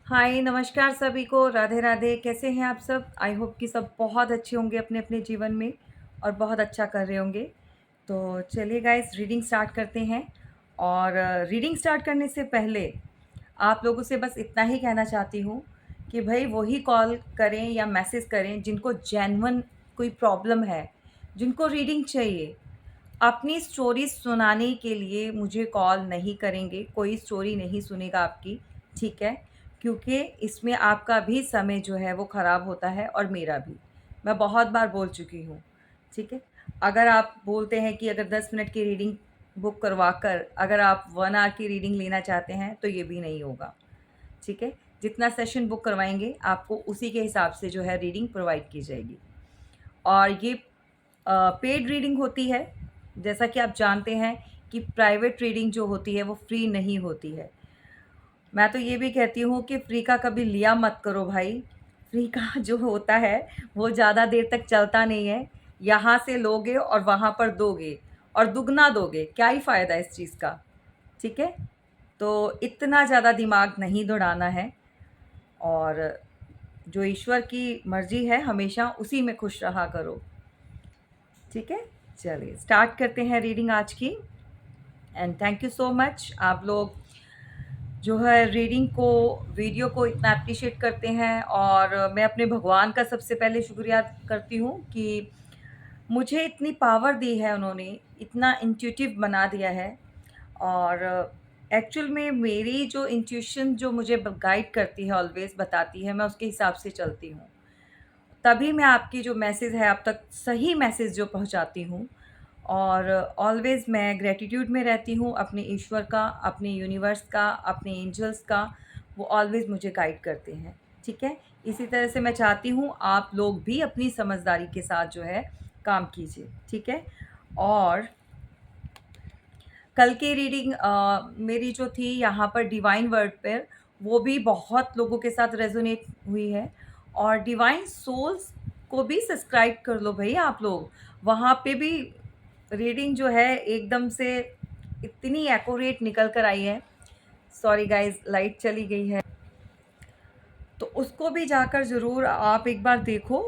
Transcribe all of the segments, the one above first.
हाय नमस्कार सभी को, राधे राधे। कैसे हैं आप सब? आई होप कि सब बहुत अच्छे होंगे अपने अपने जीवन में और बहुत अच्छा कर रहे होंगे। तो चलिए गाइस, रीडिंग स्टार्ट करते हैं। और रीडिंग स्टार्ट करने से पहले आप लोगों से बस इतना ही कहना चाहती हूँ कि भाई वही कॉल करें या मैसेज करें जिनको जेन्युइन कोई प्रॉब्लम है, जिनको रीडिंग चाहिए। अपनी स्टोरी सुनाने के लिए मुझे कॉल नहीं करेंगे, कोई स्टोरी नहीं सुनेगा आपकी, ठीक है? क्योंकि इसमें आपका भी समय जो है वो ख़राब होता है और मेरा भी। मैं बहुत बार बोल चुकी हूँ, ठीक है? अगर आप बोलते हैं कि अगर 10 मिनट की रीडिंग बुक करवा कर अगर आप 1 आवर की रीडिंग लेना चाहते हैं, तो ये भी नहीं होगा, ठीक है? जितना सेशन बुक करवाएँगे, आपको उसी के हिसाब से जो है रीडिंग प्रोवाइड की जाएगी। और ये पेड रीडिंग होती है। जैसा कि आप जानते हैं कि प्राइवेट रीडिंग जो होती है वो फ्री नहीं होती है। मैं तो ये भी कहती हूँ कि फ्री का कभी लिया मत करो भाई। फ्री का जो होता है वो ज़्यादा देर तक चलता नहीं है। यहाँ से लोगे और वहाँ पर दोगे और दुगना दोगे, क्या ही फ़ायदा इस चीज़ का, ठीक है? तो इतना ज़्यादा दिमाग नहीं दौड़ाना है। और जो ईश्वर की मर्ज़ी है हमेशा उसी में खुश रहा करो, ठीक है? चलिए स्टार्ट करते हैं रीडिंग आज की। And thank you so much, आप लोग जो है रीडिंग को, वीडियो को इतना एप्रिशिएट करते हैं। और मैं अपने भगवान का सबसे पहले शुक्रिया करती हूँ कि मुझे इतनी पावर दी है उन्होंने, इतना इंट्यूटिव बना दिया है। और एक्चुअल में मेरी जो इंट्यूशन जो मुझे गाइड करती है, ऑलवेज़ बताती है, मैं उसके हिसाब से चलती हूँ। तभी मैं आपकी जो मैसेज है आप तक सही मैसेज जो पहुँचाती हूँ। और ऑलवेज़ मैं ग्रैटिट्यूड में रहती हूँ अपने ईश्वर का, अपने यूनिवर्स का, अपने एंजल्स का। वो ऑलवेज़ मुझे गाइड करते हैं, ठीक है? इसी तरह से मैं चाहती हूँ आप लोग भी अपनी समझदारी के साथ जो है काम कीजिए, ठीक है? और कल की रीडिंग मेरी जो थी यहाँ पर डिवाइन वर्ड पर, वो भी बहुत लोगों के साथ रेज़ोनेट हुई है। और डिवाइन सोल्स को भी सब्सक्राइब कर लो भई आप लोग। वहाँ पे भी रीडिंग जो है एकदम से इतनी एक्यूरेट निकल कर आई है। सॉरी गाइज़, लाइट चली गई है। तो उसको भी जाकर ज़रूर आप एक बार देखो।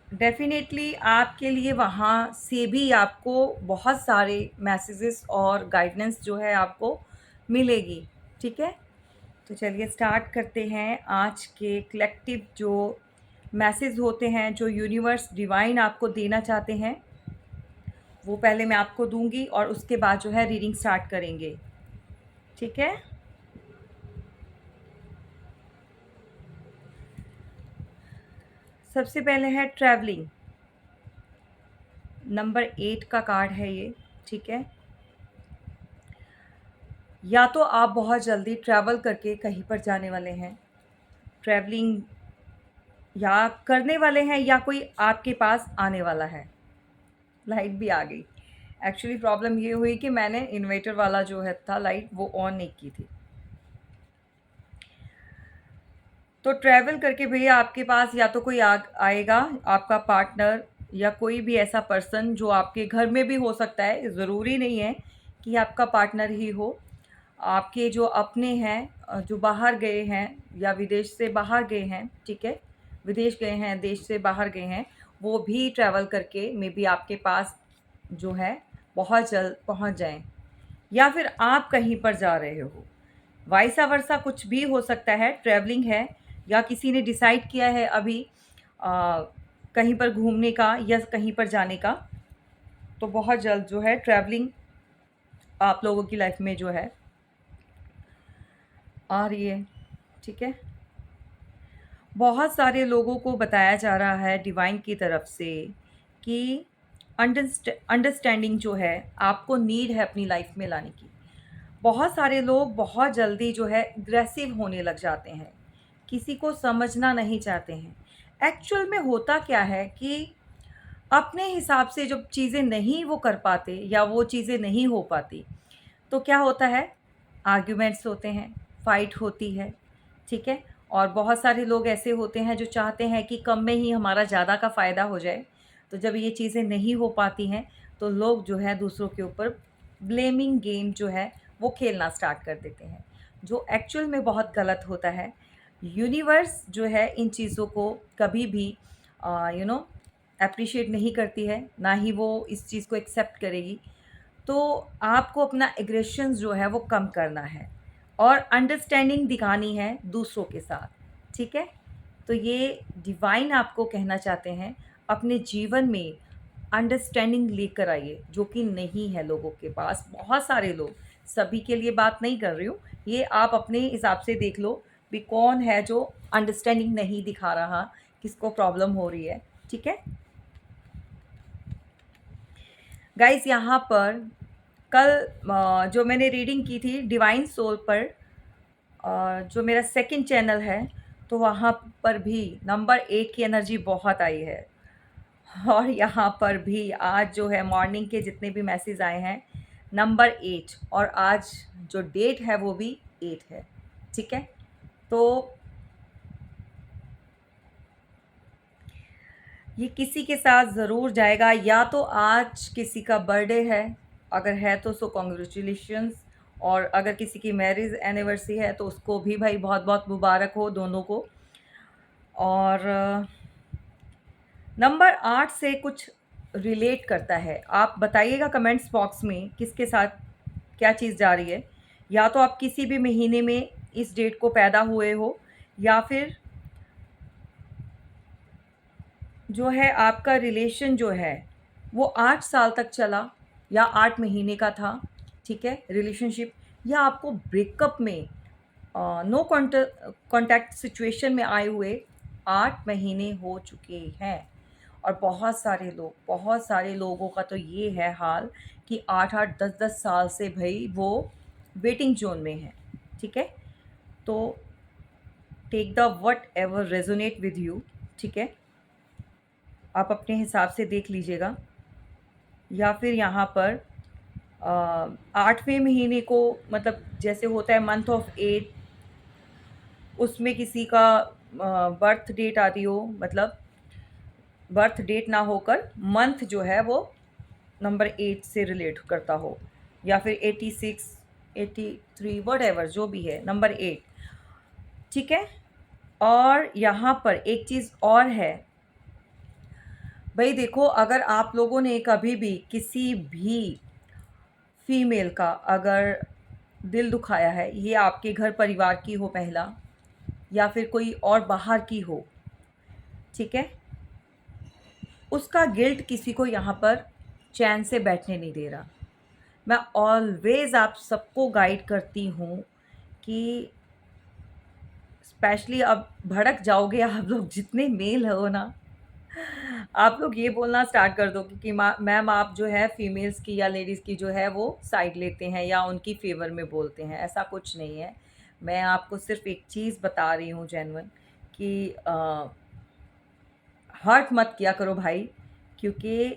डेफ़िनेटली आपके लिए वहाँ से भी आपको बहुत सारे मैसेजेस और गाइडेंस जो है आपको मिलेगी, ठीक है? तो चलिए स्टार्ट करते हैं आज के कलेक्टिव जो मैसेज होते हैं, जो यूनिवर्स डिवाइन आपको देना चाहते हैं, वो पहले मैं आपको दूँगी और उसके बाद जो है रीडिंग स्टार्ट करेंगे, ठीक है? सबसे पहले है ट्रैवलिंग। नंबर 8 का कार्ड है ये, ठीक है? या तो आप बहुत जल्दी ट्रैवल करके कहीं पर जाने वाले हैं, ट्रैवलिंग या करने वाले हैं, या कोई आपके पास आने वाला है। लाइट भी आ गई। एक्चुअली प्रॉब्लम ये हुई कि मैंने इन्वर्टर वाला जो है था लाइट, वो ऑन नहीं की थी। तो ट्रैवल करके भैया आपके पास या तो कोई आएगा, आपका पार्टनर या कोई भी ऐसा पर्सन जो आपके घर में भी हो सकता है, ज़रूरी नहीं है कि आपका पार्टनर ही हो। आपके जो अपने हैं, जो बाहर गए हैं या विदेश से बाहर गए हैं, ठीक है? विदेश गए हैं, देश से बाहर गए हैं, वो भी ट्रैवल करके मे बी आपके पास जो है बहुत जल्द पहुंच जाएँ। या फिर आप कहीं पर जा रहे हो, वाइसा वर्सा कुछ भी हो सकता है। ट्रैवलिंग है या किसी ने डिसाइड किया है अभी कहीं पर घूमने का या कहीं पर जाने का, तो बहुत जल्द जो है ट्रैवलिंग आप लोगों की लाइफ में जो है आ रही है, ठीक है? बहुत सारे लोगों को बताया जा रहा है डिवाइन की तरफ से कि अंडरस्टैंडिंग जो है आपको नीड है अपनी लाइफ में लाने की। बहुत सारे लोग बहुत जल्दी जो है एग्रेसिव होने लग जाते हैं, किसी को समझना नहीं चाहते हैं। एक्चुअल में होता क्या है कि अपने हिसाब से जब चीज़ें नहीं वो कर पाते या वो चीज़ें नहीं हो पाती, तो क्या होता है, आर्ग्यूमेंट्स होते हैं, फाइट होती है, ठीक है? और बहुत सारे लोग ऐसे होते हैं जो चाहते हैं कि कम में ही हमारा ज़्यादा का फ़ायदा हो जाए। तो जब ये चीज़ें नहीं हो पाती हैं, तो लोग जो है दूसरों के ऊपर ब्लेमिंग गेम जो है वो खेलना स्टार्ट कर देते हैं, जो एक्चुअल में बहुत गलत होता है। यूनिवर्स जो है इन चीज़ों को कभी भी एप्रिशिएट नहीं करती है, ना ही वो इस चीज़ को एक्सेप्ट करेगी। तो आपको अपना एग्रेशंस जो है वो कम करना है और अंडरस्टैंडिंग दिखानी है दूसरों के साथ, ठीक है? तो ये डिवाइन आपको कहना चाहते हैं, अपने जीवन में अंडरस्टैंडिंग लेकर आइए, जो कि नहीं है लोगों के पास। बहुत सारे लोग, सभी के लिए बात नहीं कर रही हूँ, ये आप अपने हिसाब से देख लो भी कौन है जो अंडरस्टैंडिंग नहीं दिखा रहा, किसको प्रॉब्लम हो रही है, ठीक है? गाइस यहाँ पर कल जो मैंने रीडिंग की थी डिवाइन सोल पर, जो मेरा सेकंड चैनल है, तो वहाँ पर भी नंबर 8 की एनर्जी बहुत आई है। और यहाँ पर भी आज जो है मॉर्निंग के जितने भी मैसेज आए हैं, नंबर 8, और आज जो डेट है वो भी 8 है, ठीक है? तो ये किसी के साथ ज़रूर जाएगा, या तो आज किसी का बर्थडे है, अगर है तो सो कॉन्ग्रेचुलेशंस, और अगर किसी की मैरिज एनिवर्सरी है तो उसको भी भाई बहुत बहुत मुबारक हो दोनों को। और नंबर 8 से कुछ रिलेट करता है, आप बताइएगा कमेंट्स बॉक्स में किसके साथ क्या चीज़ जा रही है। या तो आप किसी भी महीने में इस डेट को पैदा हुए हो, या फिर जो है आपका रिलेशन जो है वो 8 साल तक चला या 8 महीने का था, ठीक है, रिलेशनशिप, या आपको ब्रेकअप में नो कॉन्टैक्ट सिचुएशन में आए हुए 8 महीने हो चुके हैं। और बहुत सारे लोगों का तो ये है हाल कि 8-8 10-10 साल से भाई वो वेटिंग ज़ोन में है, ठीक है? तो take the whatever resonate with you, ठीक है? आप अपने हिसाब से देख लीजिएगा। या फिर यहाँ पर 8वें महीने को, मतलब जैसे होता है मंथ ऑफ 8, उसमें किसी का बर्थ डेट आती हो, मतलब बर्थ डेट ना होकर मंथ जो है वो नंबर 8 से रिलेट करता हो, या फिर 86 83 वट जो भी है, नंबर 8, ठीक है? और यहाँ पर एक चीज़ और है भाई, देखो, अगर आप लोगों ने कभी भी किसी भी फीमेल का अगर दिल दुखाया है, ये आपके घर परिवार की हो पहला, या फिर कोई और बाहर की हो, ठीक है, उसका गिल्ट किसी को यहाँ पर चैन से बैठने नहीं दे रहा। मैं ऑलवेज़ आप सबको गाइड करती हूँ कि स्पेशली अब भड़क जाओगे आप लोग जितने मेल हो ना, आप लोग ये बोलना स्टार्ट कर दो कि मैम आप जो है फीमेल्स की या लेडीज़ की जो है वो साइड लेते हैं या उनकी फेवर में बोलते हैं। ऐसा कुछ नहीं है। मैं आपको सिर्फ एक चीज़ बता रही हूँ जेन्युइन, कि हर्ट मत किया करो भाई, क्योंकि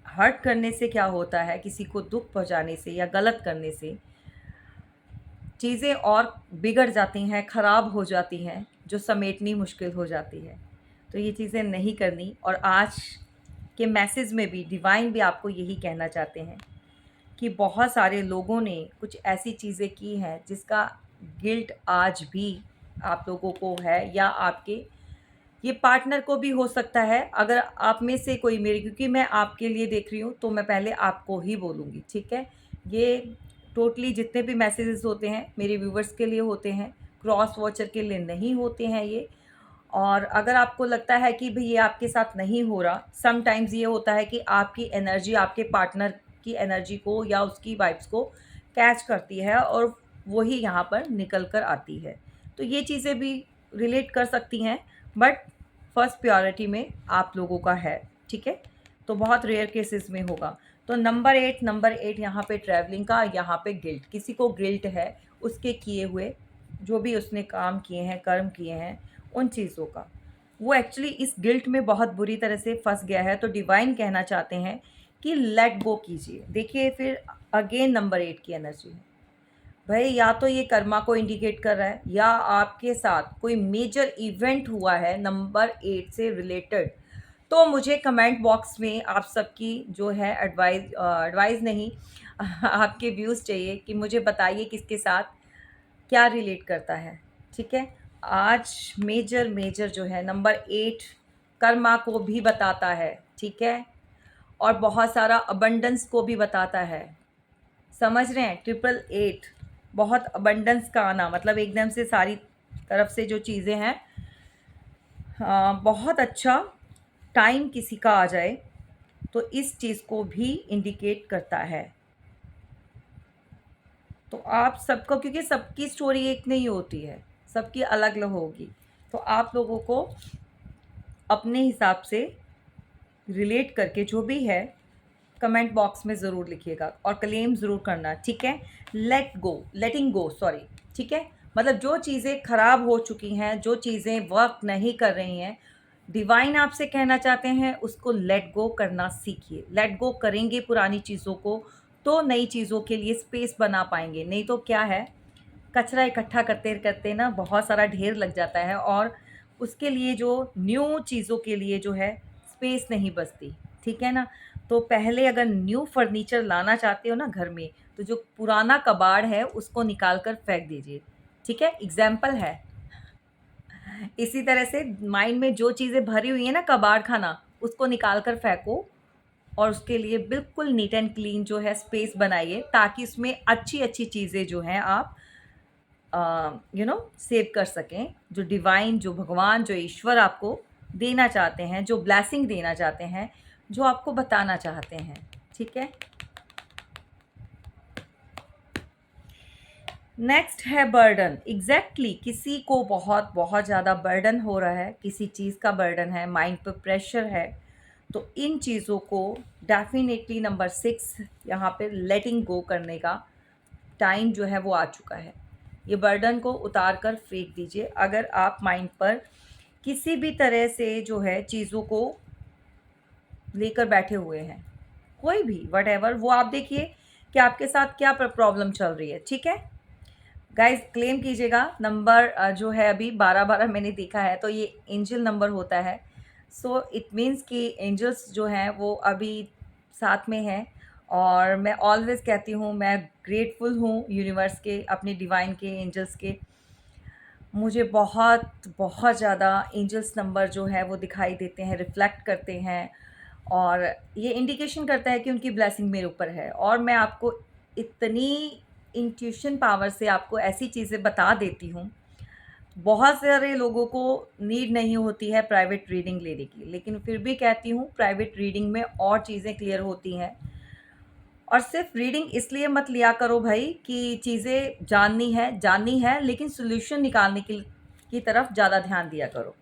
हर्ट करने से क्या होता है, किसी को दुख पहुँचाने से या गलत करने से चीज़ें और बिगड़ जाती हैं, ख़राब हो जाती हैं, जो समेटनी मुश्किल हो जाती है। तो ये चीज़ें नहीं करनी। और आज के मैसेज में भी डिवाइन भी आपको यही कहना चाहते हैं कि बहुत सारे लोगों ने कुछ ऐसी चीज़ें की हैं जिसका गिल्ट आज भी आप लोगों को है, या आपके ये पार्टनर को भी हो सकता है। अगर आप में से कोई मेरे, क्योंकि मैं आपके लिए देख रही हूँ तो मैं पहले आपको ही बोलूँगी, ठीक है? ये टोटली जितने भी मैसेजेस होते हैं मेरे व्यूवर्स के लिए होते हैं, क्रॉस वॉचर के लिए नहीं होते हैं ये। और अगर आपको लगता है कि भई ये आपके साथ नहीं हो रहा, समटाइम्स ये होता है कि आपकी एनर्जी आपके पार्टनर की एनर्जी को या उसकी वाइब्स को कैच करती है और वही यहाँ पर निकल कर आती है। तो ये चीज़ें भी रिलेट कर सकती हैं, बट फर्स्ट प्रायोरिटी में आप लोगों का है, ठीक है? तो बहुत रेयर केसेस में होगा। तो नंबर 8 यहाँ पे ट्रैवलिंग का, यहाँ पे गिल्ट, किसी को गिल्ट है उसके किए हुए, जो भी उसने काम किए हैं, कर्म किए हैं, उन चीज़ों का। वो एक्चुअली इस गिल्ट में बहुत बुरी तरह से फँस गया है, तो डिवाइन कहना चाहते हैं कि लेट गो कीजिए। देखिए फिर अगेन नंबर 8 की एनर्जी है। भाई या तो ये कर्मा को इंडिकेट कर रहा है, या आपके साथ कोई मेजर इवेंट हुआ है नंबर 8 से रिलेटेड। तो मुझे कमेंट बॉक्स में आप सबकी जो है एडवाइस नहीं आपके व्यूज़ चाहिए कि मुझे बताइए किसके साथ क्या रिलेट करता है, ठीक है? आज मेजर मेजर जो है नंबर 8 कर्मा को भी बताता है, ठीक है? और बहुत सारा अबंडेंस को भी बताता है। समझ रहे हैं? ट्रिपल 8 बहुत अबंडेंस का आना, मतलब एकदम से सारी तरफ से जो चीज़ें हैं, बहुत अच्छा टाइम किसी का आ जाए, तो इस चीज़ को भी इंडिकेट करता है। तो आप सबको, क्योंकि सबकी स्टोरी एक नहीं होती है, सबकी अलग अलग होगी, तो आप लोगों को अपने हिसाब से रिलेट करके जो भी है कमेंट बॉक्स में ज़रूर लिखिएगा और क्लेम ज़रूर करना, ठीक है? लेटिंग गो, सॉरी, ठीक है? मतलब जो चीज़ें ख़राब हो चुकी हैं, जो चीज़ें वर्क नहीं कर रही हैं, डिवाइन आपसे कहना चाहते हैं उसको लेट गो करना सीखिए। लेट गो करेंगे पुरानी चीज़ों को तो नई चीज़ों के लिए स्पेस बना पाएंगे, नहीं तो क्या है, कचरा इकट्ठा करते करते ना बहुत सारा ढेर लग जाता है और उसके लिए जो न्यू चीज़ों के लिए जो है स्पेस नहीं बचती, ठीक है ना? तो पहले अगर न्यू फर्नीचर लाना चाहते हो ना घर में, तो जो पुराना कबाड़ है उसको निकाल कर फेंक दीजिए, ठीक है? एग्ज़ाम्पल है। इसी तरह से माइंड में जो चीज़ें भरी हुई हैं ना कबाड़ खाना, उसको निकाल कर फेंको और उसके लिए बिल्कुल नीट एंड क्लीन जो है स्पेस बनाइए, ताकि उसमें अच्छी-अच्छी चीज़ें जो हैं आप सेव कर सकें। जो डिवाइन, जो भगवान, जो ईश्वर आपको देना चाहते हैं, जो ब्लेसिंग देना चाहते हैं, जो आपको बताना चाहते हैं, ठीक है? नेक्स्ट है बर्डन। एग्जैक्टली किसी को बहुत बहुत ज़्यादा बर्डन हो रहा है, किसी चीज़ का बर्डन है, माइंड पे प्रेशर है, तो इन चीज़ों को डेफिनेटली नंबर 6 यहाँ पे लेटिंग गो करने का टाइम जो है वो आ चुका है। ये बर्डन को उतार कर फेंक दीजिए। अगर आप माइंड पर किसी भी तरह से जो है चीज़ों को लेकर बैठे हुए हैं, कोई भी व्हाटएवर, वो आप देखिए कि आपके साथ क्या प्रॉब्लम चल रही है, ठीक है? गाइस क्लेम कीजिएगा। नंबर जो है अभी 12-12 मैंने देखा है, तो ये एंजल नंबर होता है। सो इट मीन्स कि एंजल्स जो हैं वो अभी साथ में हैं, और मैं ऑलवेज़ कहती हूँ मैं ग्रेटफुल हूँ यूनिवर्स के, अपने डिवाइन के, एंजल्स के। मुझे बहुत बहुत ज़्यादा एंजल्स नंबर जो है वो दिखाई देते हैं, रिफ्लेक्ट करते हैं, और ये इंडिकेशन करता है कि उनकी ब्लेसिंग मेरे ऊपर है, और मैं आपको इतनी इंट्यूशन पावर से आपको ऐसी चीज़ें बता देती हूँ। बहुत सारे लोगों को नीड नहीं होती है प्राइवेट रीडिंग लेने की, लेकिन फिर भी कहती हूँ प्राइवेट रीडिंग में और चीज़ें क्लियर होती हैं। और सिर्फ रीडिंग इसलिए मत लिया करो भाई कि चीज़ें जाननी है, लेकिन सॉल्यूशन निकालने की तरफ ज़्यादा ध्यान दिया करो,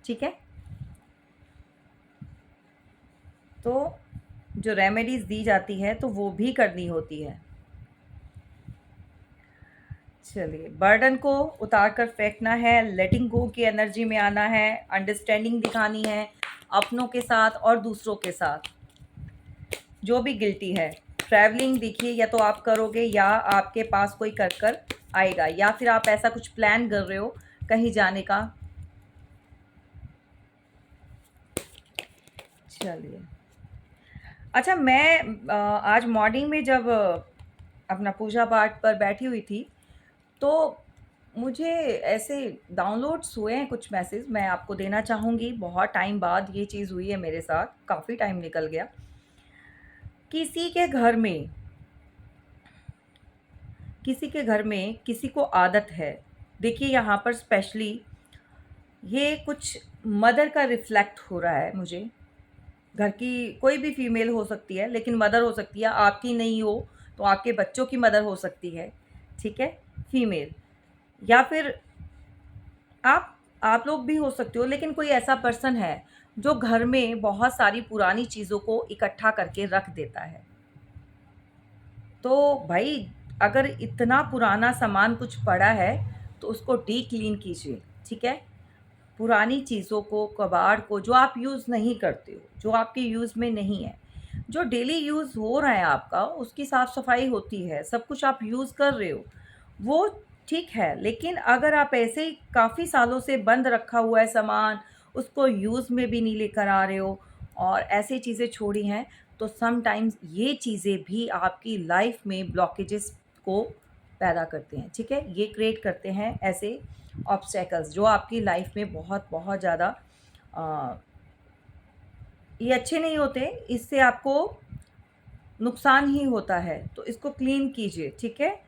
ठीक है? तो जो रेमेडीज़ दी जाती है तो वो भी करनी होती है। चलिए, बर्डन को उतार कर फेंकना है, लेटिंग गो की एनर्जी में आना है, अंडरस्टैंडिंग दिखानी है अपनों के साथ और दूसरों के साथ। जो भी गिल्टी है, ट्रैवलिंग देखिए, या तो आप करोगे या आपके पास कोई कर आएगा, या फिर आप ऐसा कुछ प्लान कर रहे हो कहीं जाने का। चलिए, अच्छा, मैं आज मॉर्निंग में जब अपना पूजा पाठ पर बैठी हुई थी, तो मुझे ऐसे डाउनलोड्स हुए हैं कुछ मैसेज, मैं आपको देना चाहूँगी। बहुत टाइम बाद ये चीज़ हुई है मेरे साथ, काफ़ी टाइम निकल गया। किसी के घर में किसी के घर में किसी को आदत है, देखिए यहाँ पर स्पेशली ये कुछ मदर का रिफ्लेक्ट हो रहा है मुझे। घर की कोई भी फीमेल हो सकती है, लेकिन मदर हो सकती है, आपकी नहीं हो तो आपके बच्चों की मदर हो सकती है, ठीक है? फीमेल, या फिर आप लोग भी हो सकते हो, लेकिन कोई ऐसा पर्सन है जो घर में बहुत सारी पुरानी चीज़ों को इकट्ठा करके रख देता है। तो भाई, अगर इतना पुराना सामान कुछ पड़ा है तो उसको डीक्लीन कीजिए, ठीक है? पुरानी चीज़ों को, कबाड़ को, जो आप यूज़ नहीं करते हो, जो आपके यूज़ में नहीं है, जो डेली यूज़ हो रहा है आपका, उसकी साफ-सफाई होती है, सब कुछ आप यूज़ कर रहे हो, वो ठीक है। लेकिन अगर आप ऐसे ही काफ़ी सालों से बंद रखा हुआ है सामान, उसको यूज़ में भी नहीं लेकर आ रहे हो और ऐसी चीज़ें छोड़ी हैं, तो समटाइम्स ये चीज़ें भी आपकी लाइफ़ में ब्लॉकेजेस को पैदा करते हैं, ठीक है? ये क्रिएट करते हैं ऐसे ऑब्स्टेकल्स जो आपकी लाइफ में बहुत बहुत ज़्यादा ये अच्छे नहीं होते, इससे आपको नुकसान ही होता है। तो इसको क्लीन कीजिए, ठीक है?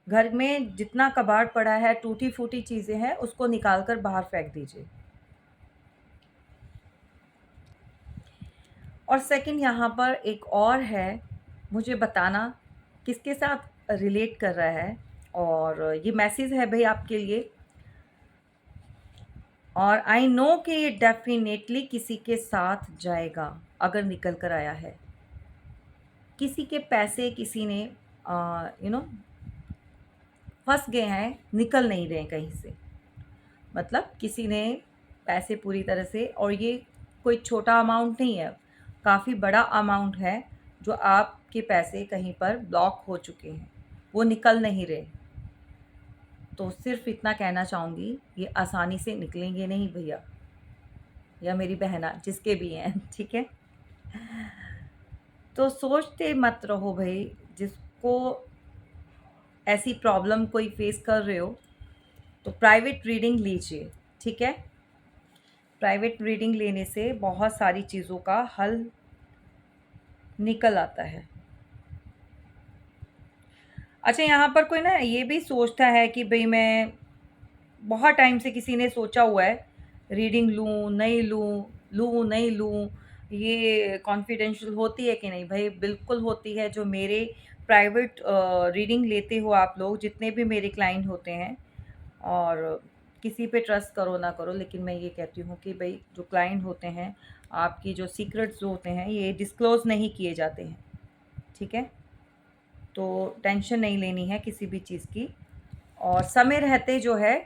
घर में जितना कबाड़ पड़ा है, टूटी-फूटी चीज़ें हैं, उसको निकाल कर बाहर फेंक दीजिए। और सेकंड यहाँ पर एक और है, मुझे बताना किसके साथ रिलेट कर रहा है, और ये मैसेज है भई आपके लिए। और आई नो कि ये डेफ़िनेटली किसी के साथ जाएगा, अगर निकल कर आया है। किसी के पैसे किसी ने यू नो फँस गए हैं, निकल नहीं रहे हैं कहीं से। मतलब किसी ने पैसे पूरी तरह से, और ये कोई छोटा अमाउंट नहीं है, काफ़ी बड़ा अमाउंट है, जो आपके पैसे कहीं पर ब्लॉक हो चुके हैं, वो निकल नहीं रहे। तो सिर्फ़ इतना कहना चाहूँगी, ये आसानी से निकलेंगे नहीं भैया, या मेरी बहना जिसके भी हैं, ठीक है? तो सोचते मत रहो भई, जिसको ऐसी प्रॉब्लम कोई फ़ेस कर रहे हो, तो प्राइवेट रीडिंग लीजिए, ठीक है? प्राइवेट रीडिंग लेने से बहुत सारी चीज़ों का हल निकल आता है। अच्छा, यहाँ पर कोई ना ये भी सोचता है कि भई मैं बहुत टाइम से किसी ने सोचा हुआ है, रीडिंग लूँ, नहीं लूँ, लूँ, नहीं लूँ, ये कॉन्फिडेंशियल होती है कि नहीं? भई बिल्कुल होती है। जो मेरे प्राइवेट रीडिंग लेते हो आप लोग, जितने भी मेरे क्लाइंट होते हैं, और किसी पे ट्रस्ट करो ना करो, लेकिन मैं ये कहती हूँ कि भई जो क्लाइंट होते हैं, आपकी जो सीक्रेट्स जो होते हैं, ये डिस्क्लोज़ नहीं किए जाते हैं, ठीक है? तो टेंशन नहीं लेनी है किसी भी चीज़ की। और समय रहते जो है,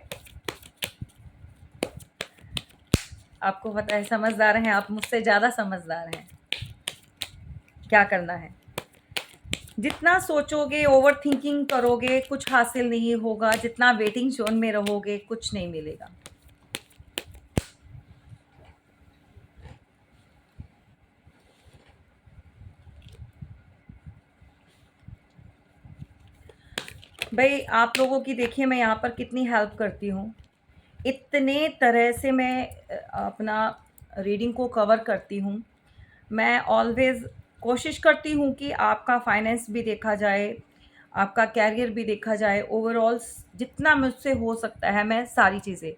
आपको पता है समझदार हैं आप, मुझसे ज़्यादा समझदार हैं, क्या करना है। जितना सोचोगे, ओवरथिंकिंग करोगे, कुछ हासिल नहीं होगा, जितना वेटिंग ज़ोन में रहोगे, कुछ नहीं मिलेगा। भई आप लोगों की देखिए मैं यहाँ पर कितनी हेल्प करती हूँ। इतने तरह से मैं अपना रीडिंग को कवर करती हूँ। मैं ऑलवेज़ कोशिश करती हूँ कि आपका फाइनेंस भी देखा जाए, आपका करियर भी देखा जाए, ओवरऑल जितना मुझसे हो सकता है मैं सारी चीज़ें।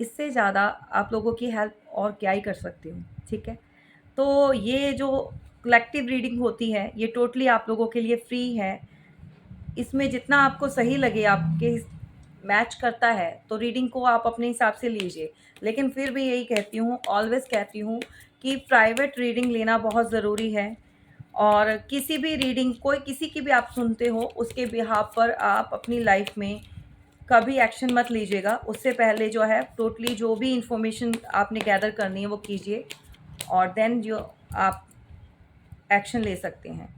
इससे ज़्यादा आप लोगों की हेल्प और क्या ही कर सकती हूँ, ठीक है? तो ये जो कलेक्टिव रीडिंग होती है, ये टोटली आप लोगों के लिए फ्री है। इसमें जितना आपको सही लगे, आपके मैच करता है, तो रीडिंग को आप अपने हिसाब से लीजिए। लेकिन फिर भी यही कहती हूँ, ऑलवेज़ कहती हूँ कि प्राइवेट रीडिंग लेना बहुत ज़रूरी है। और किसी भी रीडिंग, कोई किसी की भी आप सुनते हो, उसके बिहाफ़ पर आप अपनी लाइफ़ में कभी एक्शन मत लीजिएगा। उससे पहले जो है टोटली जो भी इन्फॉर्मेशन आपने गैदर करनी है वो कीजिए, और देन जो आप एक्शन ले सकते हैं।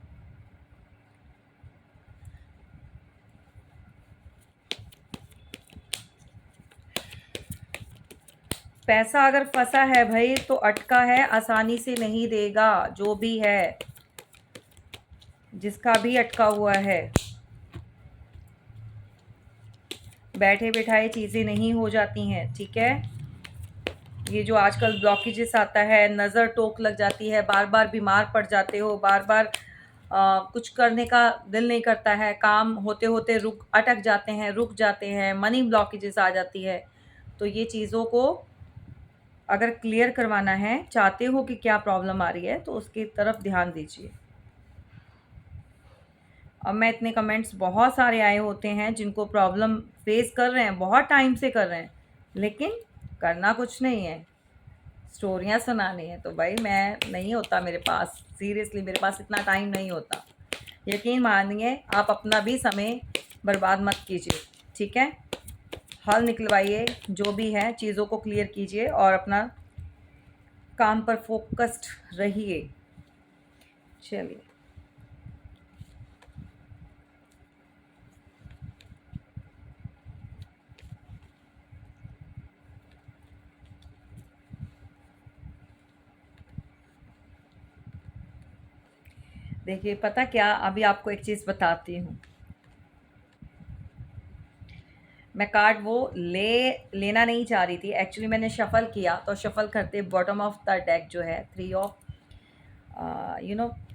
पैसा अगर फँसा है भई, तो अटका है, आसानी से नहीं देगा, जो भी है, जिसका भी अटका हुआ है। बैठे-बिठाए चीज़ें नहीं हो जाती हैं, ठीक है? ये जो आजकल ब्लॉकेजेस आता है, नज़र टोक लग जाती है, बार-बार बीमार पड़ जाते हो, बार-बार कुछ करने का दिल नहीं करता है, काम होते-होते अटक जाते हैं, रुक जाते हैं, मनी ब्लॉकेजेस आ जाती है। तो ये चीज़ों को अगर क्लियर करवाना है, चाहते हो कि क्या प्रॉब्लम आ रही है, तो उसकी तरफ ध्यान दीजिए। अब मैं इतने कमेंट्स बहुत सारे आए होते हैं जिनको प्रॉब्लम फेस कर रहे हैं, बहुत टाइम से कर रहे हैं, लेकिन करना कुछ नहीं है, स्टोरियाँ सुनानी है। तो भाई मैं नहीं होता मेरे पास, सीरियसली मेरे पास इतना टाइम नहीं होता। यकीन मानिए, आप अपना भी समय बर्बाद मत कीजिए, ठीक है? हल निकलवाइए, जो भी है चीज़ों को क्लियर कीजिए और अपना काम पर फ़ोकस्ड रहिए। चलिए। देखिए पता क्या, अभी आपको एक चीज़ बताती हूँ। मैं कार्ड वो लेना नहीं चाह रही थी। एक्चुअली मैंने शफ़ल किया, तो शफ़ल करते बॉटम ऑफ द डेक जो है 3 ऑफ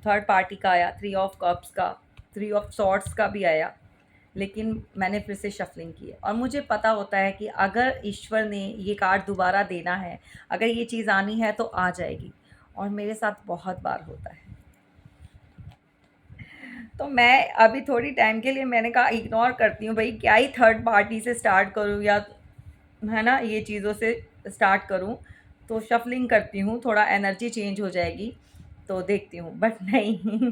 थर्ड पार्टी का आया, 3 ऑफ कप्स का, 3 ऑफ सॉर्ड्स का भी आया। लेकिन मैंने फिर से शफलिंग की है और मुझे पता होता है कि अगर ईश्वर ने ये कार्ड दोबारा देना है, अगर ये चीज़ आनी है तो आ जाएगी, और मेरे साथ बहुत बार होता है। तो मैं अभी थोड़ी टाइम के लिए मैंने कहा इग्नोर करती हूँ, भाई क्या ही थर्ड पार्टी से स्टार्ट करूँ, या है ना, ये चीज़ों से स्टार्ट करूँ। तो शफलिंग करती हूँ, थोड़ा एनर्जी चेंज हो जाएगी, तो देखती हूँ, बट नहीं।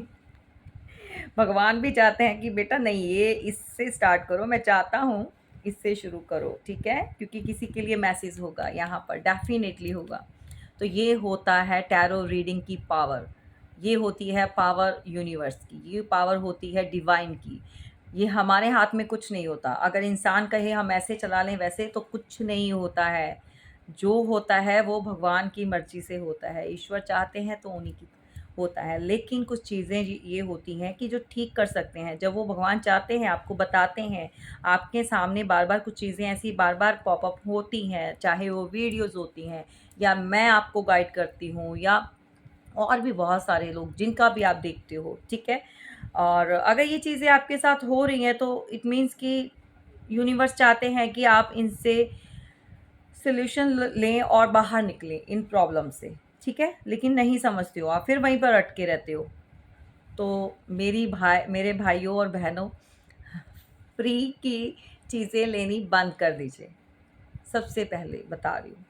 भगवान भी चाहते हैं कि बेटा नहीं, ये इससे स्टार्ट करो, मैं चाहता हूँ इससे शुरू करो, ठीक है, क्योंकि किसी के लिए मैसेज होगा यहाँ पर, डेफिनेटली होगा। तो ये होता है टैरो रीडिंग की पावर, ये होती है पावर यूनिवर्स की, ये पावर होती है डिवाइन की। ये हमारे हाथ में कुछ नहीं होता। अगर इंसान कहे हम ऐसे चला लें वैसे, तो कुछ नहीं होता है। जो होता है वो भगवान की मर्ज़ी से होता है, ईश्वर चाहते हैं तो उन्हीं की होता है। लेकिन कुछ चीज़ें ये होती हैं कि जो ठीक कर सकते हैं, जब वो भगवान चाहते हैं, आपको बताते हैं, आपके सामने बार-बार कुछ चीज़ें ऐसी बार-बार पॉपअप होती हैं, चाहे वो वीडियोज़ होती हैं या मैं आपको गाइड करती हूँ, या और भी बहुत सारे लोग जिनका भी आप देखते हो, ठीक है? और अगर ये चीज़ें आपके साथ हो रही हैं, तो इट मीन्स कि यूनिवर्स चाहते हैं कि आप इनसे सॉल्यूशन लें और बाहर निकलें इन प्रॉब्लम से, ठीक है? लेकिन नहीं समझते हो आप, फिर वहीं पर अटके रहते हो। तो मेरे भाइयों और बहनों, फ्री की चीज़ें लेनी बंद कर दीजिए। सबसे पहले बता रही हूँ,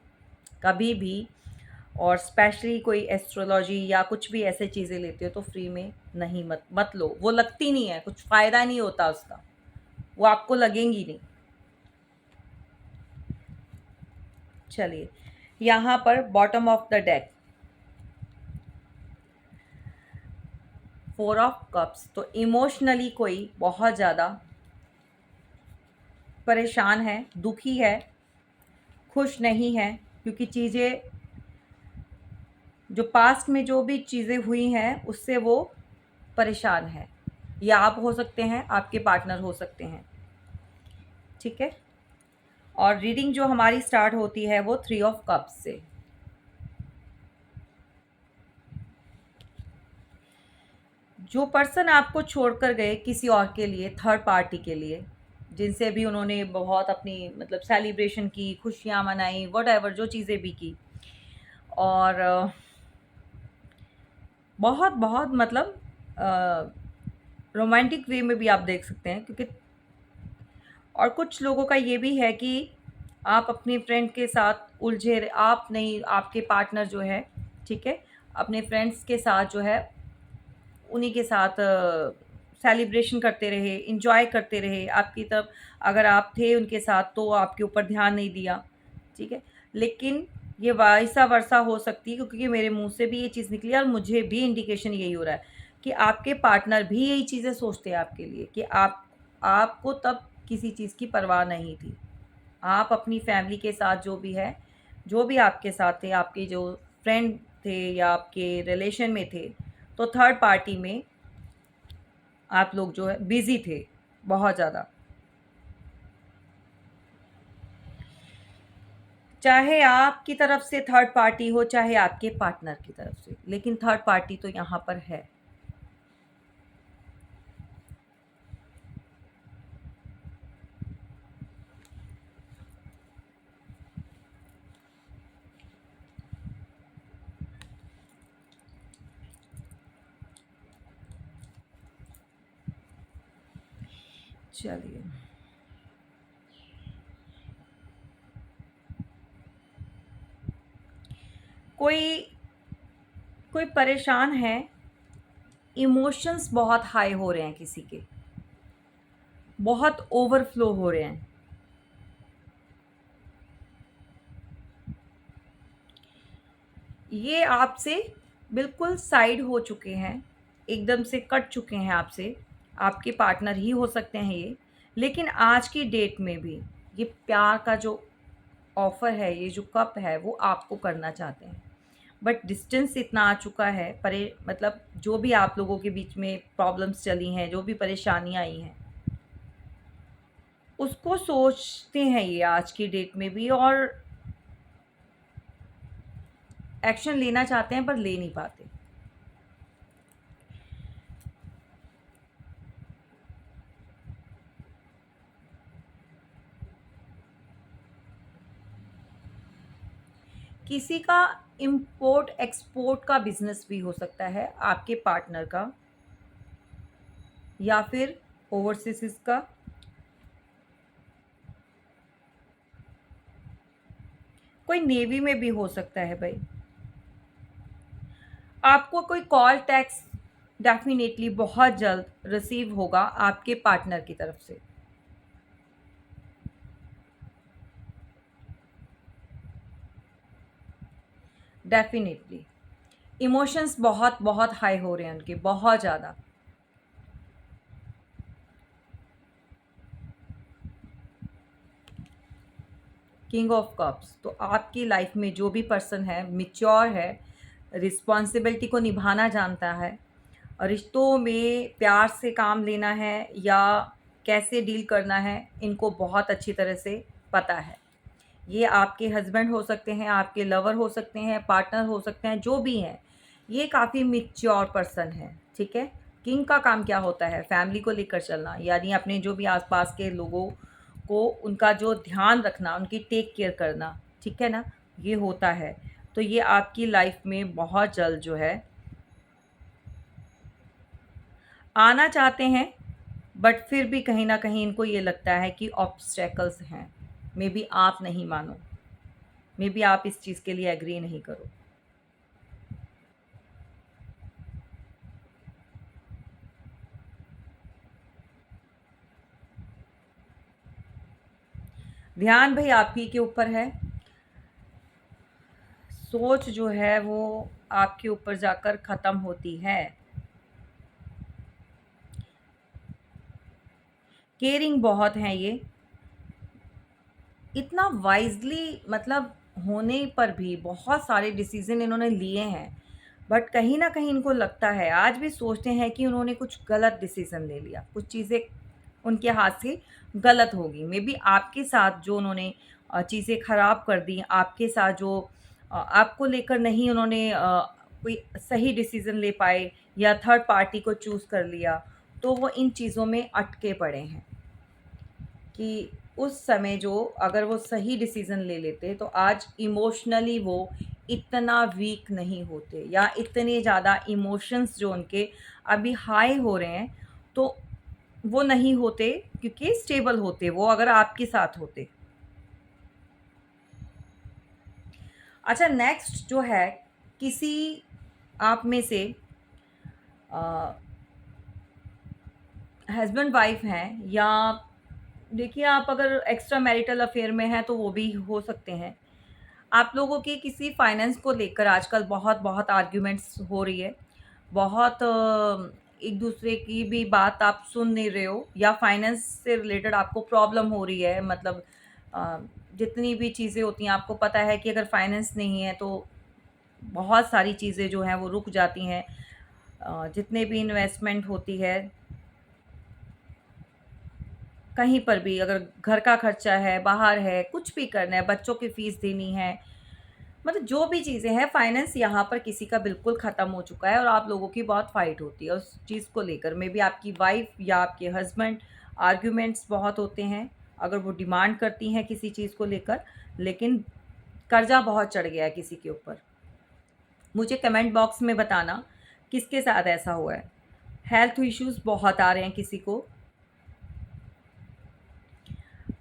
कभी भी, और स्पेशली कोई एस्ट्रोलॉजी या कुछ भी ऐसे चीज़ें लेते हो तो फ्री में नहीं, मत लो। वो लगती नहीं है, कुछ फ़ायदा नहीं होता उसका, वो आपको लगेंगी नहीं। चलिए, यहाँ पर bottom of the deck 4 of cups, तो इमोशनली कोई बहुत ज़्यादा परेशान है, दुखी है, खुश नहीं है, क्योंकि चीज़ें जो पास्ट में जो भी चीज़ें हुई हैं उससे वो परेशान है। या आप हो सकते हैं, आपके पार्टनर हो सकते हैं, ठीक है? और रीडिंग जो हमारी स्टार्ट होती है वो 3 ऑफ कप्स से। जो पर्सन आपको छोड़कर गए किसी और के लिए, थर्ड पार्टी के लिए, जिनसे भी उन्होंने बहुत अपनी मतलब सेलिब्रेशन की, खुशियाँ मनाई, व्हाटएवर जो चीज़ें भी की, और बहुत बहुत मतलब रोमांटिक वे में भी आप देख सकते हैं, क्योंकि और कुछ लोगों का ये भी है कि आप अपनी फ्रेंड के साथ आप नहीं, आपके पार्टनर जो है, ठीक है, अपने फ्रेंड्स के साथ जो है, उन्हीं के साथ सेलिब्रेशन करते रहे, एंजॉय करते रहे। आपकी तरफ अगर आप थे उनके साथ तो आपके ऊपर ध्यान नहीं दिया, ठीक है। लेकिन ये वाइसा वर्सा हो सकती है, क्योंकि मेरे मुंह से भी ये चीज़ निकली और मुझे भी इंडिकेशन यही हो रहा है कि आपके पार्टनर भी यही चीज़ें सोचते हैं आपके लिए, कि आपको तब किसी चीज़ की परवाह नहीं थी। आप अपनी फैमिली के साथ जो भी है, जो भी आपके साथ थे, आपके जो फ्रेंड थे या आपके रिलेशन में थे, तो थर्ड पार्टी में आप लोग जो है बिज़ी थे बहुत ज़्यादा। चाहे आपकी तरफ से थर्ड पार्टी हो, चाहे आपके पार्टनर की तरफ से, लेकिन थर्ड पार्टी तो यहाँ पर है। चलिए, कोई कोई परेशान है, इमोशंस बहुत हाई हो रहे हैं किसी के, बहुत ओवरफ्लो हो रहे हैं। ये आपसे बिल्कुल साइड हो चुके हैं, एकदम से कट चुके हैं आपसे, आपके पार्टनर ही हो सकते हैं ये। लेकिन आज की डेट में भी ये प्यार का जो ऑफ़र है, ये जो कप है, वो आपको करना चाहते हैं। बट डिस्टेंस इतना आ चुका है, मतलब जो भी आप लोगों के बीच में प्रॉब्लम्स चली हैं, जो भी परेशानियाँ आई हैं, उसको सोचते हैं ये आज की डेट में भी, और एक्शन लेना चाहते हैं पर ले नहीं पाते। किसी का इम्पोर्ट एक्सपोर्ट का बिजनेस भी हो सकता है, आपके पार्टनर का, या फिर ओवरसीज का। कोई नेवी में भी हो सकता है भाई। आपको कोई कॉल टैक्स डेफिनेटली बहुत जल्द रिसीव होगा आपके पार्टनर की तरफ से। डेफिनेटली इमोशंस बहुत बहुत हाई हो रहे हैं उनके, बहुत ज़्यादा। किंग ऑफ कप्स, तो आपकी लाइफ में जो भी पर्सन है मैच्योर है, रिस्पॉन्सिबिलिटी को निभाना जानता है, और रिश्तों में प्यार से काम लेना है या कैसे डील करना है, इनको बहुत अच्छी तरह से पता है। ये आपके हस्बैंड हो सकते हैं, आपके लवर हो सकते हैं, पार्टनर हो सकते हैं, जो भी हैं, ये काफ़ी मैच्योर पर्सन है। ठीक है। किंग का काम क्या होता है? फैमिली को लेकर चलना, यानी अपने जो भी आसपास के लोगों को, उनका जो ध्यान रखना, उनकी टेक केयर करना। ठीक है ना, ये होता है। तो ये आपकी लाइफ में बहुत जल्द जो है आना चाहते हैं, बट फिर भी कहीं ना कहीं इनको ये लगता है कि ऑब्स्टेकल्स हैं। मे बी आप नहीं मानो, मे बी आप इस चीज़ के लिए एग्री नहीं करो। ध्यान भाई आप ही के ऊपर है। सोच जो है वो आपके ऊपर जाकर ख़त्म होती है। केयरिंग बहुत हैं ये, इतना वाइजली मतलब होने पर भी बहुत सारे डिसीज़न इन्होंने लिए हैं, बट कहीं न कहीं इनको लगता है, आज भी सोचते हैं कि उन्होंने कुछ गलत डिसीज़न ले लिया, कुछ चीज़ें उनके हाथ से गलत होगी। मे बी आपके साथ जो उन्होंने चीज़ें ख़राब कर दी, आपके साथ जो आपको लेकर नहीं उन्होंने कोई सही डिसीज़न ले पाए, या थर्ड पार्टी को चूज़ कर लिया, तो वो इन चीज़ों में अटके पड़े हैं। कि उस समय जो अगर वो सही डिसीज़न ले लेते, तो आज इमोशनली वो इतना वीक नहीं होते, या इतने ज़्यादा इमोशंस जो उनके अभी हाई हो रहे हैं, तो वो नहीं होते, क्योंकि स्टेबल होते वो अगर आपके साथ होते। अच्छा, नेक्स्ट जो है, किसी आप में से हस्बैंड वाइफ हैं, या देखिए आप अगर एक्स्ट्रा मैरिटल अफेयर में हैं तो वो भी हो सकते हैं। आप लोगों की किसी फाइनेंस को लेकर आजकल बहुत बहुत आर्ग्यूमेंट्स हो रही है। बहुत एक दूसरे की भी बात आप सुन नहीं रहे हो, या फाइनेंस से रिलेटेड आपको प्रॉब्लम हो रही है। मतलब अ, जितनी भी चीज़ें होती हैं, आपको पता है कि अगर फाइनेंस नहीं है तो बहुत सारी चीज़ें जो हैं वो रुक जाती हैं। जितने भी इन्वेस्टमेंट होती है, कहीं पर भी अगर घर का खर्चा है, बाहर है, कुछ भी करना है, बच्चों की फ़ीस देनी है, मतलब जो भी चीज़ें हैं, फाइनेंस यहाँ पर किसी का बिल्कुल ख़त्म हो चुका है, और आप लोगों की बहुत फ़ाइट होती है उस चीज़ को लेकर। मे बी आपकी वाइफ़ या आपके हस्बैंड, आर्ग्यूमेंट्स बहुत होते हैं, अगर वो डिमांड करती हैं किसी चीज़ को लेकर, लेकिन कर्ज़ा बहुत चढ़ गया है किसी के ऊपर। मुझे कमेंट बॉक्स में बताना किसके साथ ऐसा हुआ है। हेल्थ इश्यूज़ बहुत आ रहे हैं किसी को।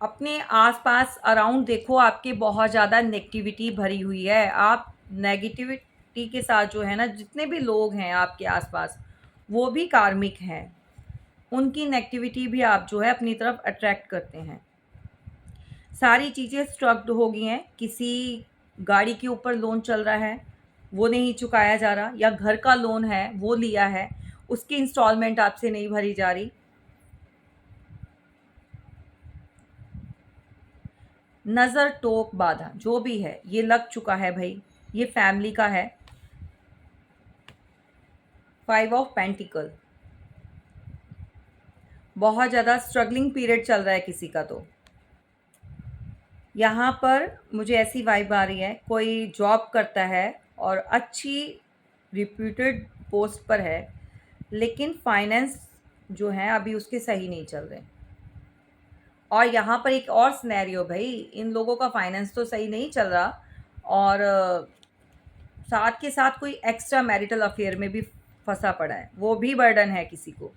अपने आस-पास अराउंड देखो, आपके बहुत ज़्यादा नेगेटिविटी भरी हुई है। आप नेगेटिविटी के साथ जो है ना, जितने भी लोग हैं आपके आस-पास, वो भी कार्मिक हैं। उनकी नेगेटिविटी भी आप जो है अपनी तरफ अट्रैक्ट करते हैं। सारी चीज़ें स्ट्रक्ड हो गई हैं। किसी गाड़ी के ऊपर लोन चल रहा है, वो नहीं चुकाया जा रहा, या घर का लोन है, वो लिया है, उसकी इंस्टॉलमेंट आपसे नहीं भरी जा रही। नज़र, टोक, बाधा जो भी है, ये लग चुका है भई। ये फैमिली का है। 5 ऑफ पेंटिकल, बहुत ज़्यादा स्ट्रगलिंग पीरियड चल रहा है किसी का। तो यहाँ पर मुझे ऐसी वाइब आ रही है, कोई जॉब करता है और अच्छी रिप्यूटेड पोस्ट पर है, लेकिन फाइनेंस जो है अभी उसके सही नहीं चल रहे। और यहाँ पर एक और सिनेरियो भाई, इन लोगों का फाइनेंस तो सही नहीं चल रहा, और साथ के साथ कोई एक्स्ट्रा मैरिटल अफेयर में भी फंसा पड़ा है, वो भी बर्डन है किसी को।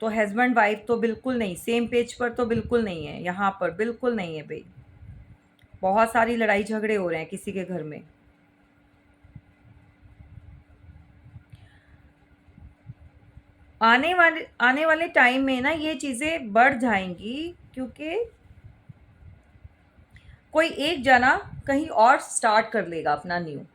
तो हस्बैंड वाइफ तो बिल्कुल नहीं, सेम पेज पर तो बिल्कुल नहीं है, यहाँ पर बिल्कुल नहीं है भाई। बहुत सारी लड़ाई झगड़े हो रहे हैं किसी के घर में। आने वाले टाइम में ना ये चीज़ें बढ़ जाएंगी, क्योंकि कोई एक जना कहीं और स्टार्ट कर लेगा अपना न्यू।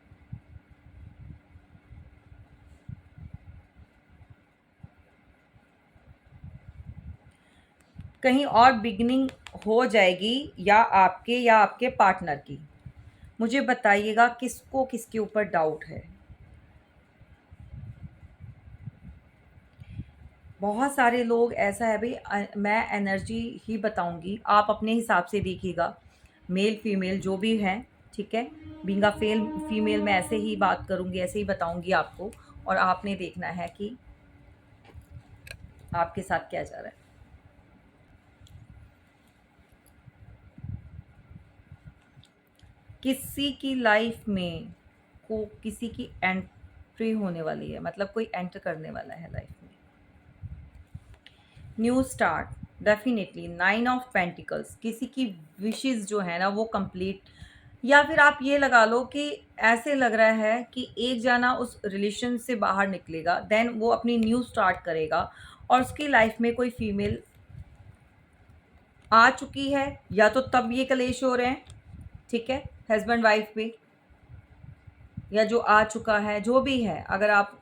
कहीं और बिगनिंग हो जाएगी, या आपके पार्टनर की। मुझे बताइएगा किसको किसके ऊपर डाउट है। बहुत सारे लोग ऐसा है भाई, मैं एनर्जी ही बताऊंगी, आप अपने हिसाब से देखिएगा। मेल फीमेल जो भी हैं, ठीक है, बीइंग अ फीमेल मैं ऐसे ही बात करूंगी, ऐसे ही बताऊंगी आपको, और आपने देखना है कि आपके साथ क्या जा रहा है। किसी की लाइफ में को किसी की एंट्री होने वाली है, मतलब कोई एंटर करने वाला है लाइफ में। New start, definitely 9 of pentacles, किसी की विशेस जो है ना वो कंप्लीट, या फिर आप ये लगा लो कि ऐसे लग रहा है कि एक जना उस रिलेशन से बाहर निकलेगा, देन वो अपनी न्यू स्टार्ट करेगा, और उसकी लाइफ में कोई फीमेल आ चुकी है, या तो तब ये कलेश हो रहे हैं, ठीक है, हस्बैंड वाइफ पे, या जो आ चुका है, जो भी है। अगर आप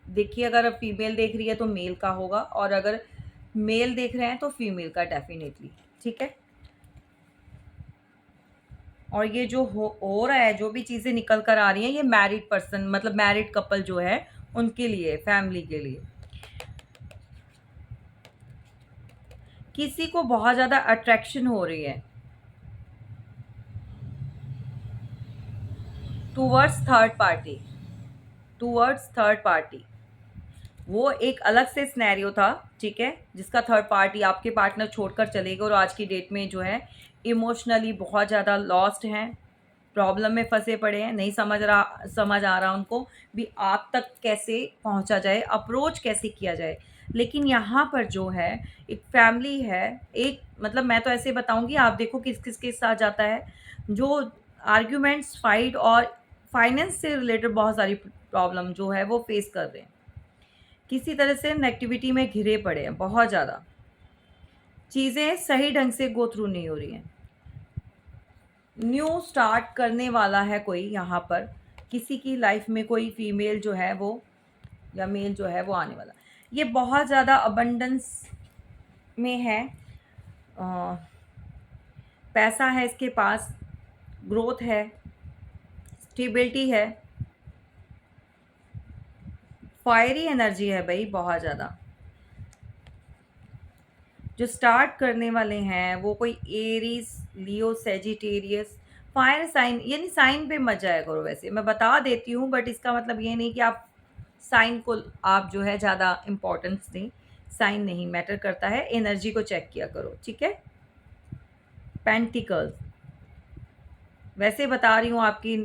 देखिए, अगर फीमेल देख रही है तो मेल का होगा, और अगर मेल देख रहे हैं तो फीमेल का डेफिनेटली, ठीक है। और ये जो हो रहा है, जो भी चीज़ें निकल कर आ रही हैं, ये मैरिड पर्सन, मतलब मैरिड कपल जो है उनके लिए, फैमिली के लिए। किसी को बहुत ज़्यादा अट्रैक्शन हो रही है towards third party, towards third party. वो एक अलग से सिनेरियो था, ठीक है, जिसका थर्ड पार्टी आपके पार्टनर छोड़कर चलेगा, और आज की डेट में जो है इमोशनली बहुत ज़्यादा लॉस्ट हैं, प्रॉब्लम में फंसे पड़े हैं, नहीं समझ आ रहा उनको भी आप तक कैसे पहुंचा जाए, अप्रोच कैसे किया जाए। लेकिन यहाँ पर जो है एक फैमिली है, एक मतलब मैं तो ऐसे बताऊंगी, आप देखो किस किस के साथ जाता है, जो आर्ग्यूमेंट्स, फाइट और फाइनेंस से रिलेटेड बहुत सारी प्रॉब्लम जो है वो फेस कर रहे हैं, किसी तरह से नेगेटिविटी में घिरे पड़े हैं, बहुत ज़्यादा चीज़ें सही ढंग से गो थ्रू नहीं हो रही हैं। न्यू स्टार्ट करने वाला है कोई यहाँ पर, किसी की लाइफ में कोई फीमेल जो है वो, या मेल जो है वो आने वाला। ये बहुत ज़्यादा अबंडेंस में है, पैसा है इसके पास, ग्रोथ है, स्टेबिलिटी है, फायरी एनर्जी है भाई बहुत ज़्यादा। जो स्टार्ट करने वाले हैं वो कोई एरीज, लियो, सेजिटेरियस, फायर साइन, यानी साइन पे मत जाया करो। वैसे मैं बता देती हूँ, बट इसका मतलब ये नहीं कि आप साइन को आप जो है ज़्यादा इम्पोर्टेंस दें। साइन नहीं मैटर करता है, एनर्जी को चेक किया करो, ठीक है। पेंटिकल्स, वैसे बता रही हूँ आपकी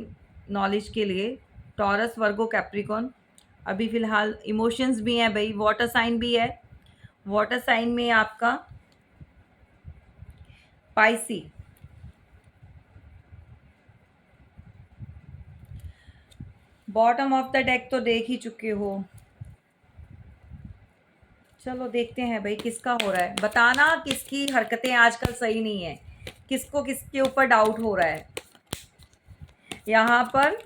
नॉलेज के लिए, टॉरस, वर्गो, कैप्रिकॉन, अभी फ़िलहाल इमोशंस भी हैं भाई, वाटर साइन भी है, वाटर साइन में आपका Pisces. Bottom of the deck तो देख ही चुके हो। चलो देखते हैं भाई किसका हो रहा है, बताना किसकी हरकतें आजकल सही नहीं है, किसको किसके ऊपर डाउट हो रहा है। यहाँ पर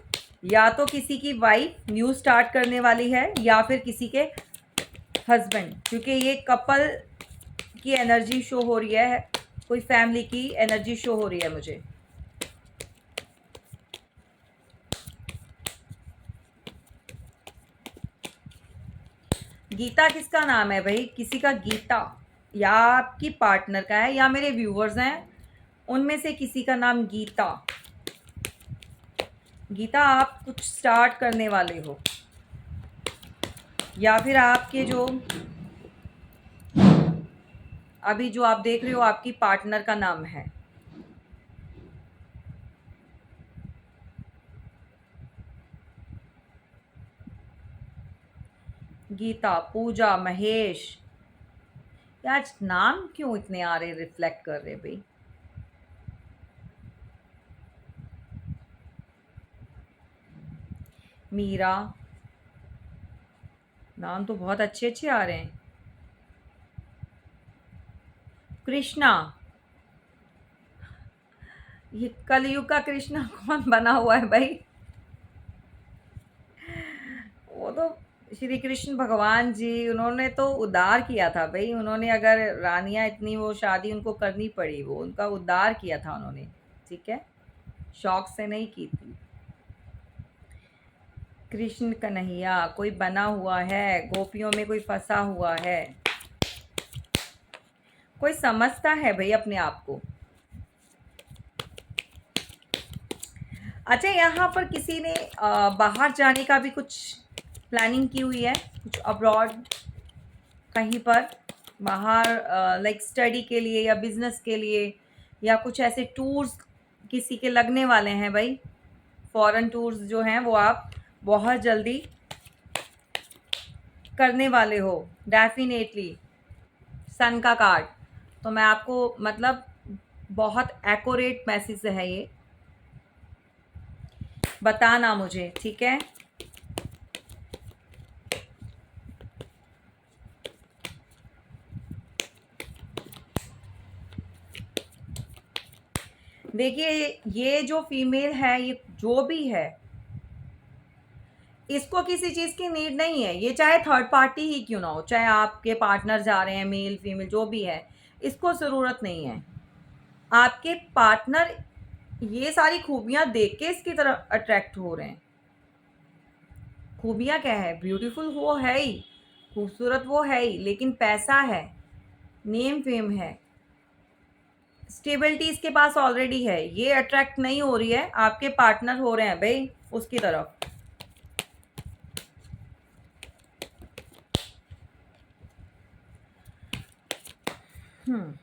या तो किसी की वाइफ न्यू स्टार्ट करने वाली है, या फिर किसी के हस्बैंड, क्योंकि ये कपल की एनर्जी शो हो रही है, कोई फैमिली की एनर्जी शो हो रही है मुझे। गीता किसका नाम है भाई? किसी का गीता, या आपकी पार्टनर का है, या मेरे व्यूवर्स हैं उनमें से किसी का नाम गीता। गीता, आप कुछ स्टार्ट करने वाले हो, या फिर आपके जो अभी जो आप देख रहे हो आपकी पार्टनर का नाम है। गीता, पूजा, महेश। ये आज नाम क्यों इतने आ रहे, रिफ्लेक्ट कर रहे भाई? मीरा, नाम तो बहुत अच्छे अच्छे आ रहे हैं। कृष्णा, ये कलयुग का कृष्णा कौन बना हुआ है भाई? वो तो श्री कृष्ण भगवान जी, उन्होंने तो उद्धार किया था भाई। उन्होंने, अगर रानियां इतनी, वो शादी उनको करनी पड़ी, वो उनका उद्धार किया था उन्होंने, ठीक है, शौक से नहीं की थी। कृष्ण कन्हैया कोई बना हुआ है, गोपियों में कोई फंसा हुआ है, कोई समझता है भाई अपने आप को। अच्छा, यहाँ पर किसी ने बाहर जाने का भी कुछ प्लानिंग की हुई है, कुछ अब्रॉड, कहीं पर बाहर, लाइक स्टडी के लिए या बिजनेस के लिए, या कुछ ऐसे टूर्स किसी के लगने वाले हैं भाई। फॉरेन टूर्स जो हैं वो आप बहुत जल्दी करने वाले हो डेफिनेटली। सन का कार्ड, तो मैं आपको मतलब बहुत एक्यूरेट मैसेज है ये, बताना मुझे, ठीक है। देखिए, ये जो फीमेल है, ये जो भी है, इसको किसी चीज़ की नीड नहीं है। ये चाहे थर्ड पार्टी ही क्यों ना हो, चाहे आपके पार्टनर जा रहे हैं, मेल फीमेल जो भी है, इसको ज़रूरत नहीं है। आपके पार्टनर ये सारी खूबियां देख के इसकी तरफ अट्रैक्ट हो रहे हैं। खूबियां क्या है? ब्यूटीफुल वो है ही, खूबसूरत वो है ही, लेकिन पैसा है, नेम फेम है, स्टेबिलिटी इसके पास ऑलरेडी है। ये अट्रैक्ट नहीं हो रही है, आपके पार्टनर हो रहे हैं भाई उसकी तरफ। Hmm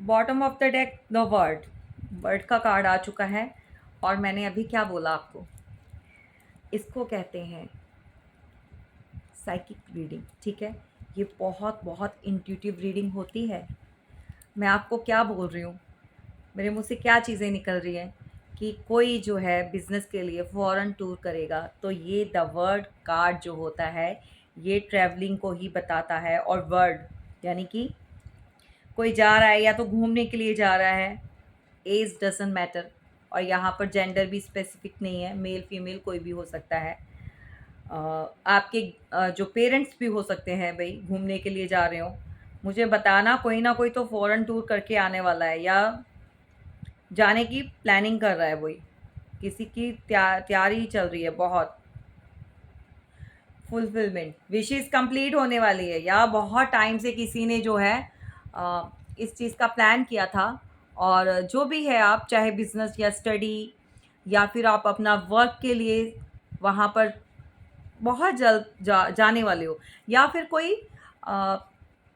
bottom of the deck, the word, word का कार्ड आ चुका है। और मैंने अभी क्या बोला आपको, इसको कहते हैं साइकिक रीडिंग, ठीक है। ये बहुत बहुत इंट्यूटिव रीडिंग होती है। मैं आपको क्या बोल रही हूँ, मेरे मुंह से क्या चीज़ें निकल रही हैं, कि कोई जो है बिजनेस के लिए फॉरेन टूर करेगा, तो ये द वर्ड कार्ड जो होता है, ये ट्रैवलिंग को ही बताता है। और वर्ड यानी कि कोई जा रहा है या तो घूमने के लिए जा रहा है, एज डजंट मैटर। और यहाँ पर जेंडर भी स्पेसिफिक नहीं है, मेल फीमेल कोई भी हो सकता है। आपके जो पेरेंट्स भी हो सकते हैं भाई, घूमने के लिए जा रहे हो। मुझे बताना, कोई ना कोई तो फॉरेन टूर करके आने वाला है, या जाने की प्लानिंग कर रहा है वही, किसी की तैयारी चल रही है बहुत। फुलफिलमेंट, विशेस कंप्लीट होने वाली है, या बहुत टाइम से किसी ने जो है इस चीज़ का प्लान किया था। और जो भी है, आप चाहे बिजनेस या स्टडी, या फिर आप अपना वर्क के लिए वहाँ पर बहुत जल्द जाने वाले हो, या फिर कोई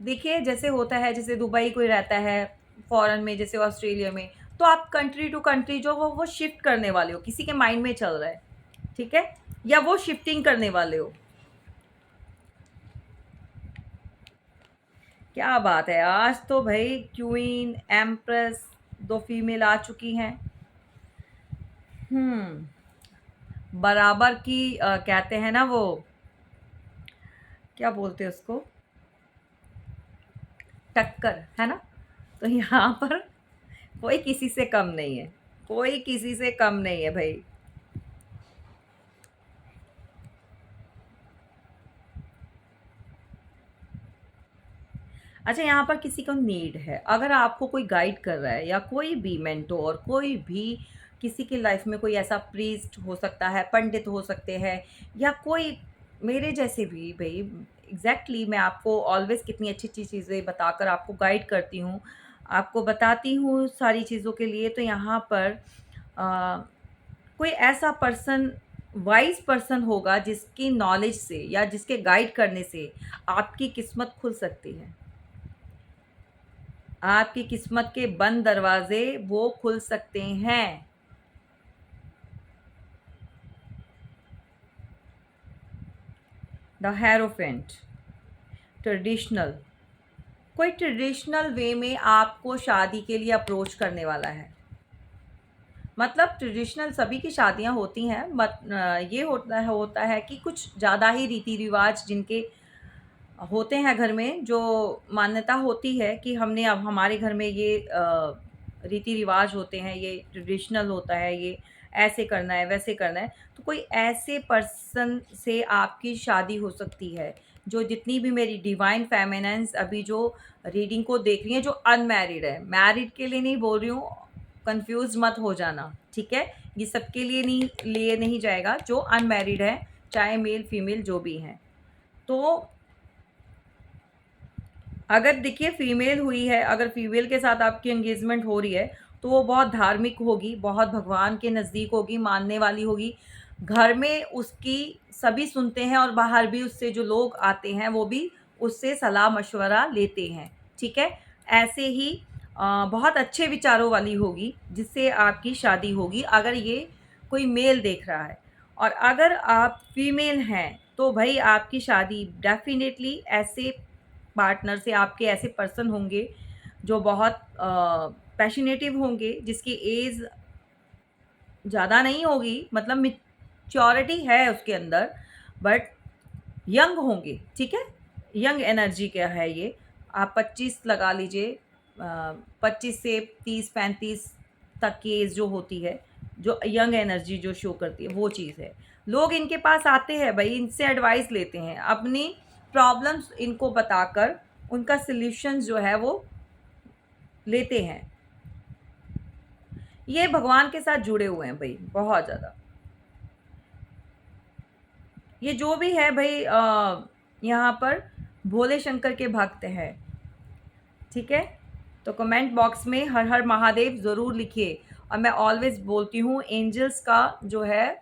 देखिए जैसे होता है, जैसे दुबई कोई रहता है फॉरेन में, जैसे ऑस्ट्रेलिया में, तो आप कंट्री टू कंट्री जो वो शिफ्ट करने वाले हो, किसी के माइंड में चल रहा है, ठीक है, या वो शिफ्टिंग करने वाले हो। क्या बात है, आज तो भाई क्वीन एम्प्रेस, दो फीमेल आ चुकी हैं। बराबर की कहते हैं ना वो, क्या बोलते हैं उसको, टक्कर है ना। तो यहाँ पर कोई किसी से कम नहीं है, कोई किसी से कम नहीं है भाई। अच्छा, यहाँ पर किसी को नीड है, अगर आपको कोई गाइड कर रहा है या कोई भी मेंटोर, कोई भी किसी की लाइफ में कोई ऐसा प्रीस्ट हो सकता है, पंडित हो सकते हैं, या कोई मेरे जैसे भी भाई, एग्जैक्टली मैं आपको ऑलवेज कितनी अच्छी अच्छी चीज़ें बताकर आपको गाइड करती हूँ, आपको बताती हूँ सारी चीज़ों के लिए। तो यहाँ पर आ, कोई ऐसा पर्सन, वाइज पर्सन होगा जिसकी नॉलेज से या जिसके गाइड करने से आपकी किस्मत खुल सकती है, आपकी किस्मत के बंद दरवाजे वो खुल सकते हैं। द हेरोफेंट, ट्रेडिशनल, कोई ट्रेडिशनल वे में आपको शादी के लिए अप्रोच करने वाला है। मतलब ट्रेडिशनल सभी की शादियां होती हैं, बट ये होता है कि कुछ ज़्यादा ही रीति रिवाज जिनके होते हैं घर में, जो मान्यता होती है कि हमने अब हमारे घर में ये रीति रिवाज होते हैं, ये ट्रेडिशनल होता है, ये ऐसे करना है वैसे करना है। तो कोई ऐसे पर्सन से आपकी शादी हो सकती है, जो जितनी भी मेरी डिवाइन फेमिनेंस अभी जो रीडिंग को देख रही हैं, जो अनमैरिड है, मैरिड के लिए नहीं बोल रही हूँ, कंफ्यूज मत हो जाना, ठीक है। ये सबके लिए नहीं जाएगा, जो अनमैरिड है, चाहे मेल फीमेल जो भी हैं। तो अगर देखिए फीमेल हुई है, अगर फीमेल के साथ आपकी एंगेजमेंट हो रही है, तो वो बहुत धार्मिक होगी, बहुत भगवान के नज़दीक होगी, मानने वाली होगी। घर में उसकी सभी सुनते हैं और बाहर भी उससे जो लोग आते हैं वो भी उससे सलाह मशवरा लेते हैं, ठीक है। ऐसे ही बहुत अच्छे विचारों वाली होगी जिससे आपकी शादी होगी, अगर ये कोई मेल देख रहा है। और अगर आप फीमेल हैं तो भाई आपकी शादी डेफिनेटली ऐसे पार्टनर से, आपके ऐसे पर्सन होंगे जो बहुत पैशनेटिव होंगे, जिसकी एज ज़्यादा नहीं होगी, मतलब मैच्योरिटी है उसके अंदर, बट यंग होंगे, ठीक है। यंग एनर्जी क्या है ये, आप 25 लगा लीजिए, 25 से 30-35 तक की एज जो होती है, जो यंग एनर्जी जो शो करती है वो चीज़ है। लोग इनके पास आते हैं भाई, इनसे एडवाइस लेते हैं, अपनी प्रॉब्लम्स इनको बताकर उनका सल्यूशन जो है वो लेते हैं। ये भगवान के साथ जुड़े हुए हैं भाई, बहुत ज़्यादा। ये जो भी है भाई, यहाँ पर भोले शंकर के भक्त हैं, ठीक है। तो कमेंट बॉक्स में हर हर महादेव ज़रूर लिखिए। और मैं ऑलवेज बोलती हूँ, एंजल्स का जो है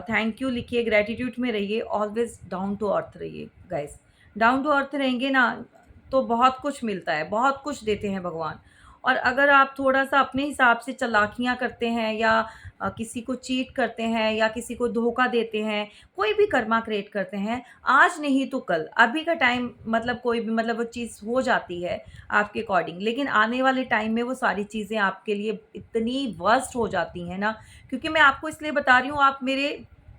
थैंक यू लिखिए, ग्रेटिट्यूड में रहिए, ऑलवेज डाउन टू अर्थ रहिए गाइस। डाउन टू अर्थ रहेंगे ना तो बहुत कुछ मिलता है, बहुत कुछ देते हैं भगवान। और अगर आप थोड़ा सा अपने हिसाब से चालाकियाँ करते हैं, या किसी को चीट करते हैं, या किसी को धोखा देते हैं, कोई भी कर्मा क्रिएट करते हैं, आज नहीं तो कल, अभी का टाइम मतलब कोई भी मतलब वो चीज़ हो जाती है आपके अकॉर्डिंग, लेकिन आने वाले टाइम में वो सारी चीज़ें आपके लिए इतनी वर्स्ट हो जाती हैं ना। क्योंकि मैं आपको इसलिए बता रही हूँ,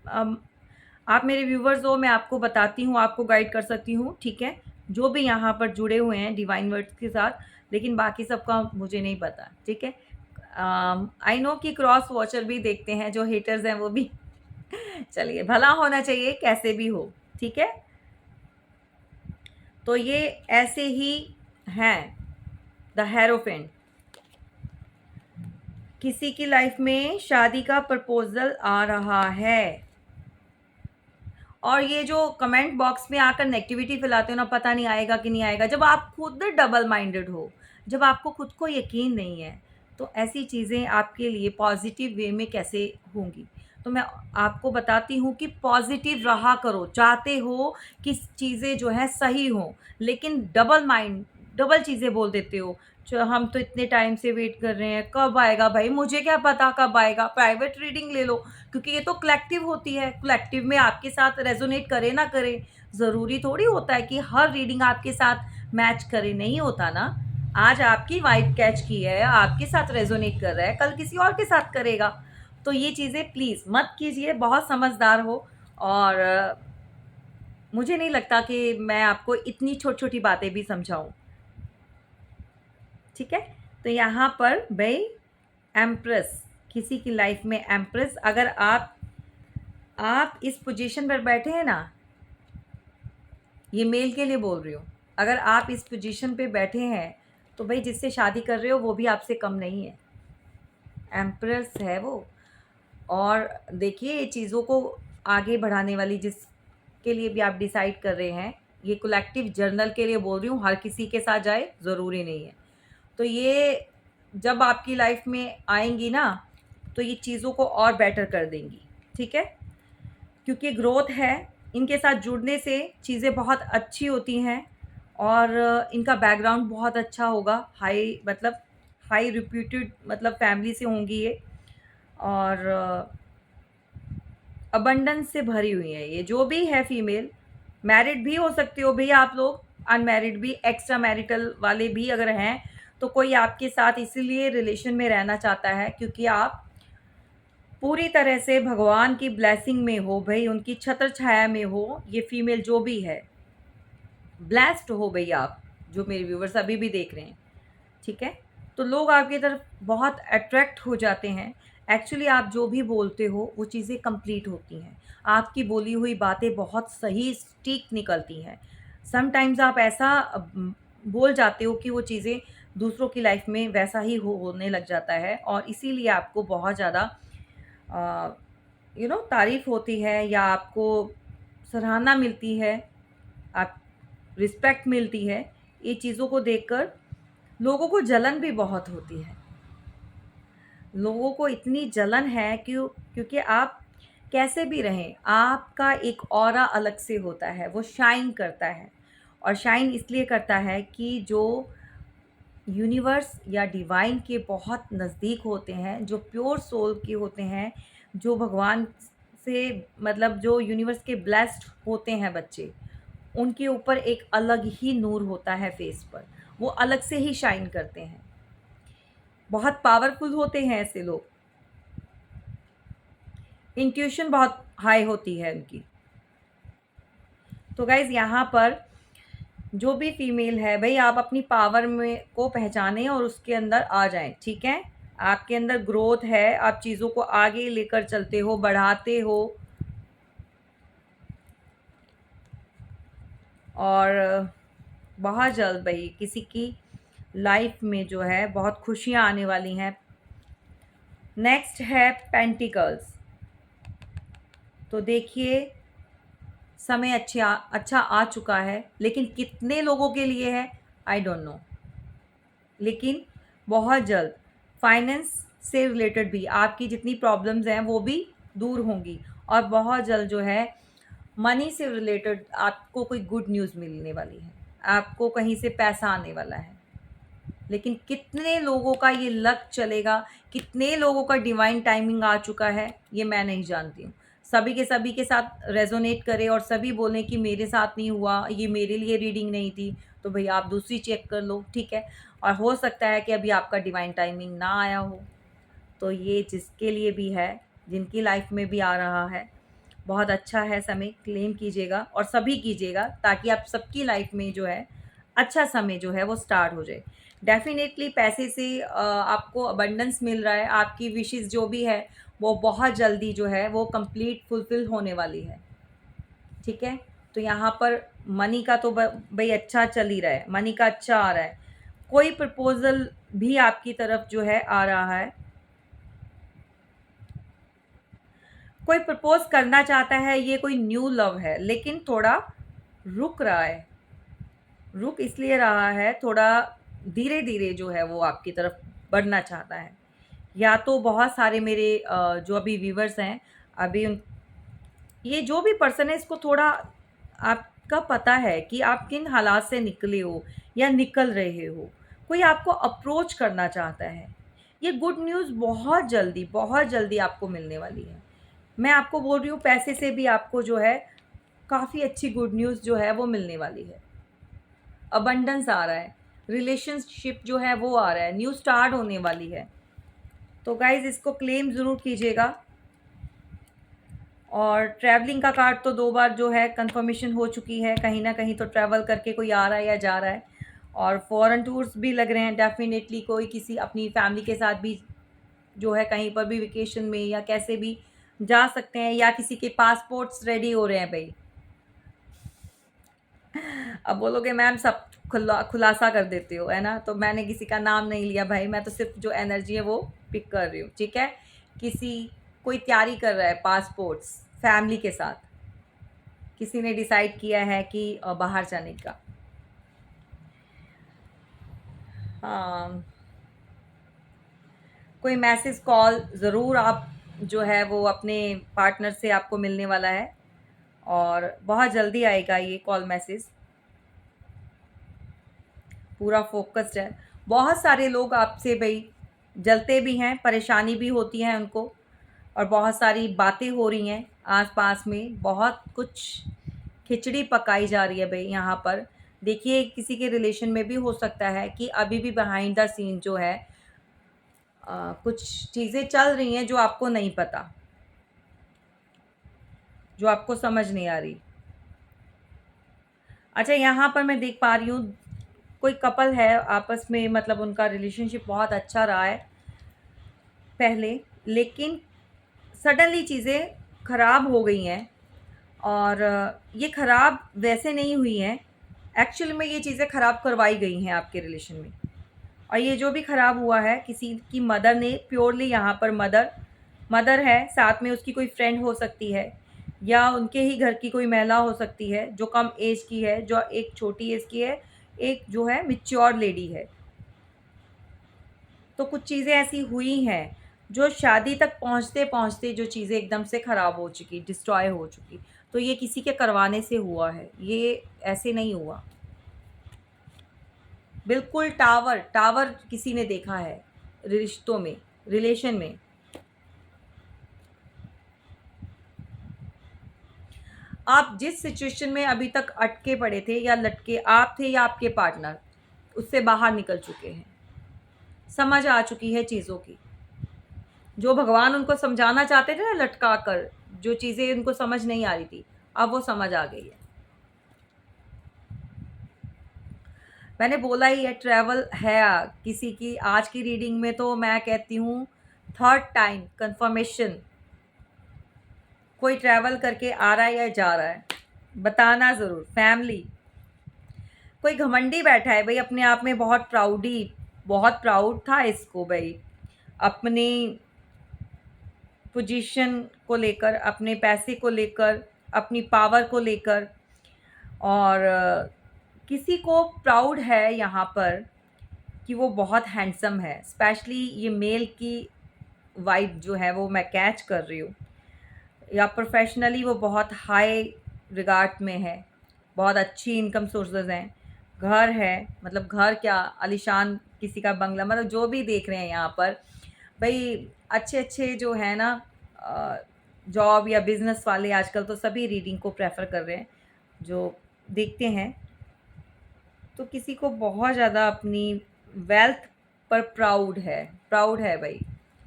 अम, आप मेरे व्यूवर्स हो, मैं आपको बताती हूँ, आपको गाइड कर सकती हूँ, ठीक है। जो भी यहाँ पर जुड़े हुए हैं डिवाइन वर्ड्स के साथ, लेकिन बाकी सबका मुझे नहीं पता, ठीक है। आई नो कि क्रॉस वॉचर भी देखते हैं, जो हेटर्स हैं वो भी चलिए, भला होना चाहिए कैसे भी हो, ठीक है। तो ये ऐसे ही हैं द हेरोफेंट। किसी की लाइफ में शादी का प्रपोजल आ रहा है, और ये जो कमेंट बॉक्स में आकर नेगेटिविटी फैलाते हो ना, पता नहीं आएगा कि नहीं आएगा, जब आप खुद डबल माइंडेड हो, जब आपको खुद को यकीन नहीं है, तो ऐसी चीज़ें आपके लिए पॉजिटिव वे में कैसे होंगी। तो मैं आपको बताती हूँ कि पॉजिटिव रहा करो, चाहते हो कि चीज़ें जो हैं सही हों, लेकिन डबल चीज़ें बोल देते हो। हम तो इतने टाइम से वेट कर रहे हैं, कब आएगा भाई, मुझे क्या पता कब आएगा, प्राइवेट रीडिंग ले लो, क्योंकि ये तो कलेक्टिव होती है, कलेक्टिव में आपके साथ रेजोनेट करे ना करे, ज़रूरी थोड़ी होता है कि हर रीडिंग आपके साथ मैच करे, नहीं होता ना। आज आपकी वाइब कैच की है, आपके साथ रेजोनेट कर रहा है, कल किसी और के साथ करेगा। तो ये चीज़ें प्लीज़ मत कीजिए, बहुत समझदार हो। और मुझे नहीं लगता कि मैं आपको इतनी छोटी छोटी बातें भी समझाऊं, ठीक है। तो यहाँ पर भाई एम्प्रेस, किसी की लाइफ में एम्प्रेस, अगर आप इस पोजीशन पर बैठे हैं ना, ये मेल के लिए बोल रही हूँ, अगर आप इस पोजीशन पे बैठे हैं तो भाई जिससे शादी कर रहे हो वो भी आपसे कम नहीं है, एम्प्रेस है वो। और देखिए ये चीज़ों को आगे बढ़ाने वाली जिसके लिए भी आप डिसाइड कर रहे हैं, ये कलेक्टिव जर्नल के लिए बोल रही हूँ, हर किसी के साथ जाए ज़रूरी नहीं है। तो ये जब आपकी लाइफ में आएँगी ना, तो ये चीज़ों को और बेटर कर देंगी, ठीक है? क्योंकि ग्रोथ है, इनके साथ जुड़ने से चीज़ें बहुत अच्छी होती हैं और इनका बैकग्राउंड बहुत अच्छा होगा, हाई मतलब हाई रिप्यूटेड मतलब फैमिली से होंगी ये। और अबंडेंस से भरी हुई है ये, जो भी है फीमेल, मैरिड भी हो सकते हो भई आप लोग, अनमैरिड भी, एक्स्ट्रा मैरिटल वाले भी अगर हैं, तो कोई आपके साथ इसीलिए रिलेशन में रहना चाहता है क्योंकि आप पूरी तरह से भगवान की ब्लेसिंग में हो भई, उनकी छत्र छाया में हो, ये फीमेल जो भी है, ब्लेस्ड हो भई आप, जो मेरे व्यूअर्स अभी भी देख रहे हैं, ठीक है? तो लोग आपकी तरफ बहुत अट्रैक्ट हो जाते हैं। एक्चुअली आप जो भी बोलते हो वो चीज़ें कंप्लीट होती हैं। आपकी बोली हुई बातें बहुत सही सटीक निकलती हैं। समटाइम्स आप ऐसा बोल जाते हो कि वो चीज़ें दूसरों की लाइफ में वैसा ही होने लग जाता है और इसीलिए आपको बहुत ज़्यादा तारीफ़ होती है या आपको सराहना मिलती है, आप रिस्पेक्ट मिलती है। ये चीज़ों को देखकर लोगों को जलन भी बहुत होती है। लोगों को इतनी जलन है क्योंकि आप कैसे भी रहें, आपका एक ऑरा अलग से होता है, वो शाइन करता है। और शाइन इसलिए करता है कि जो यूनिवर्स या डिवाइन के बहुत नज़दीक होते हैं, जो प्योर सोल के होते हैं, जो भगवान से मतलब जो यूनिवर्स के ब्लेस्ड होते हैं बच्चे, उनके ऊपर एक अलग ही नूर होता है फेस पर। वो अलग से ही शाइन करते हैं। बहुत पावरफुल होते हैं ऐसे लोग। इंट्यूशन बहुत हाई होती है उनकी। तो गाइज़ यहाँ पर जो भी फीमेल है भई, आप अपनी पावर में को पहचानें और उसके अंदर आ जाएँ, ठीक है? आपके अंदर ग्रोथ है, आप चीज़ों को आगे लेकर चलते हो, बढ़ाते हो और बहुत जल्द भई किसी की लाइफ में जो है बहुत खुशियाँ आने वाली हैं। नेक्स्ट है पेंटिकल्स। तो देखिए समय अच्छा आ चुका है, लेकिन कितने लोगों के लिए है आई डोंट नो। लेकिन बहुत जल्द फाइनेंस से रिलेटेड भी आपकी जितनी प्रॉब्लम्स हैं वो भी दूर होंगी और बहुत जल्द जो है मनी से रिलेटेड आपको कोई गुड न्यूज़ मिलने वाली है, आपको कहीं से पैसा आने वाला है। लेकिन कितने लोगों का ये लक चलेगा, कितने लोगों का डिवाइन टाइमिंग आ चुका है, ये मैं नहीं जानती हूँ। सभी के साथ रेज़ोनेट करें और सभी बोलें कि मेरे साथ नहीं हुआ, ये मेरे लिए रीडिंग नहीं थी, तो भई आप दूसरी चेक कर लो, ठीक है? और हो सकता है कि अभी आपका डिवाइन टाइमिंग ना आया हो, तो ये जिसके लिए भी है, जिनकी लाइफ़ में भी आ रहा है, बहुत अच्छा है समय, क्लेम कीजिएगा और सभी कीजिएगा ताकि आप सबकी लाइफ़ में जो है, अच्छा समय जो है वो स्टार्ट हो जाए। डेफ़िनेटली पैसे से आपको अबंडेंस मिल रहा है, आपकी विशेज़ जो भी है, वो बहुत जल्दी जो है वो कंप्लीट फुलफ़िल होने वाली है, ठीक है? तो यहाँ पर मनी का तो भई अच्छा चल ही रहा है, मनी का अच्छा आ रहा है। कोई प्रपोज़ल भी आपकी तरफ जो है आ रहा है। कोई प्रपोज़ करना चाहता है, ये कोई न्यू लव है, लेकिन थोड़ा रुक रहा है। रुक इसलिए रहा है, थोड़ा धीरे-धीरे जो है वो आपकी तरफ बढ़ना चाहता है। या तो बहुत सारे मेरे जो अभी व्यूअर्स हैं, अभी उन ये जो भी पर्सन है इसको थोड़ा आपका पता है कि आप किन हालात से निकले हो या निकल रहे हो। कोई आपको अप्रोच करना चाहता है। ये गुड न्यूज़ बहुत जल्दी आपको मिलने वाली है। मैं आपको बोल रही हूँ पैसे से भी आपको जो है काफ़ी अच्छी गुड न्यूज़ जो है वो मिलने वाली है। अबंडेंस आ रहा है, रिलेशनशिप जो है वो आ रहा है, न्यू स्टार्ट होने वाली है। तो गाइज़ इसको क्लेम ज़रूर कीजिएगा। और ट्रैवलिंग का कार्ड तो 2 बार जो है कन्फर्मेशन हो चुकी है, कहीं न कहीं तो ट्रैवल करके कोई आ रहा है या जा रहा है। और फ़ॉरेन टूर्स भी लग रहे हैं, डेफ़िनेटली कोई किसी अपनी फैमिली के साथ भी जो है कहीं पर भी वेकेशन में या कैसे भी जा सकते हैं या किसी के पासपोर्ट्स रेडी हो रहे हैं भई। अब बोलोगे मैम सब खुलासा कर देते हो, है ना? तो मैंने किसी का नाम नहीं लिया भाई, मैं तो सिर्फ़ जो एनर्जी है वो पिक कर रही हूँ, ठीक है? किसी कोई तैयारी कर रहा है पासपोर्ट्स फैमिली के साथ, किसी ने डिसाइड किया है कि बाहर जाने का। हाँ, कोई मैसेज कॉल ज़रूर आप जो है वो अपने पार्टनर से आपको मिलने वाला है और बहुत जल्दी आएगा ये कॉल मैसेज। पूरा फ़ोकस्ड है। बहुत सारे लोग आपसे भई जलते भी हैं, परेशानी भी होती है उनको और बहुत सारी बातें हो रही हैं आस-पास में, बहुत कुछ खिचड़ी पकाई जा रही है भई यहाँ पर। देखिए किसी के रिलेशन में भी हो सकता है कि अभी भी बिहाइंड द सीन जो है कुछ चीज़ें चल रही हैं जो आपको नहीं पता, जो आपको समझ नहीं आ रही। अच्छा, यहाँ पर मैं देख पा रही हूँ कोई कपल है आपस में, मतलब उनका रिलेशनशिप बहुत अच्छा रहा है पहले, लेकिन सडनली चीज़ें ख़राब हो गई हैं और ये ख़राब वैसे नहीं हुई हैं, एक्चुअल में ये चीज़ें ख़राब करवाई गई हैं आपके रिलेशन में। और ये जो भी ख़राब हुआ है किसी की मदर ने, प्योरली यहाँ पर मदर मदर है, साथ में उसकी कोई फ्रेंड हो सकती है या उनके ही घर की कोई महिला हो सकती है जो कम एज की है, जो एक छोटी एज की है, एक जो है मैच्योर लेडी है। तो कुछ चीज़ें ऐसी हुई हैं जो शादी तक पहुँचते-पहुँचते जो चीज़ें एकदम से ख़राब हो चुकी, डिस्ट्रॉय हो चुकी। तो ये किसी के करवाने से हुआ है, ये ऐसे नहीं हुआ। बिल्कुल टावर टावर किसी ने देखा है रिश्तों में, रिलेशन में। आप जिस सिचुएशन में अभी तक अटके पड़े थे या लटके, आप थे या आपके पार्टनर, उससे बाहर निकल चुके हैं। समझ आ चुकी है चीज़ों की। जो भगवान उनको समझाना चाहते थे ना लटका कर, जो चीज़ें उनको समझ नहीं आ रही थी, अब वो समझ आ गई है। मैंने बोला ही है ट्रैवल है किसी की, आज की रीडिंग में तो मैं कहती हूँ थर्ड टाइम कन्फर्मेशन, कोई ट्रैवल करके आ रहा है या जा रहा है, बताना ज़रूर। फैमिली, कोई घमंडी बैठा है भई अपने आप में, बहुत प्राउड था इसको भई, अपनी पोजीशन को लेकर, अपने पैसे को लेकर, अपनी पावर को लेकर और किसी को प्राउड है यहाँ पर कि वो बहुत हैंडसम है। स्पेशली ये मेल की वाइब जो है वो मैं कैच कर रही हूँ, या प्रोफ़ेशनली वो बहुत हाई रिगार्ड में है, बहुत अच्छी इनकम सोर्सेज़ हैं, घर है, मतलब घर क्या आलीशान किसी का बंगला, मतलब जो भी देख रहे हैं यहाँ पर, भई अच्छे-अच्छे जो है ना जॉब या बिज़नेस वाले आजकल तो सभी रीडिंग को प्रेफ़र कर रहे हैं, जो देखते हैं। तो किसी को बहुत ज़्यादा अपनी वेल्थ पर प्राउड है भई,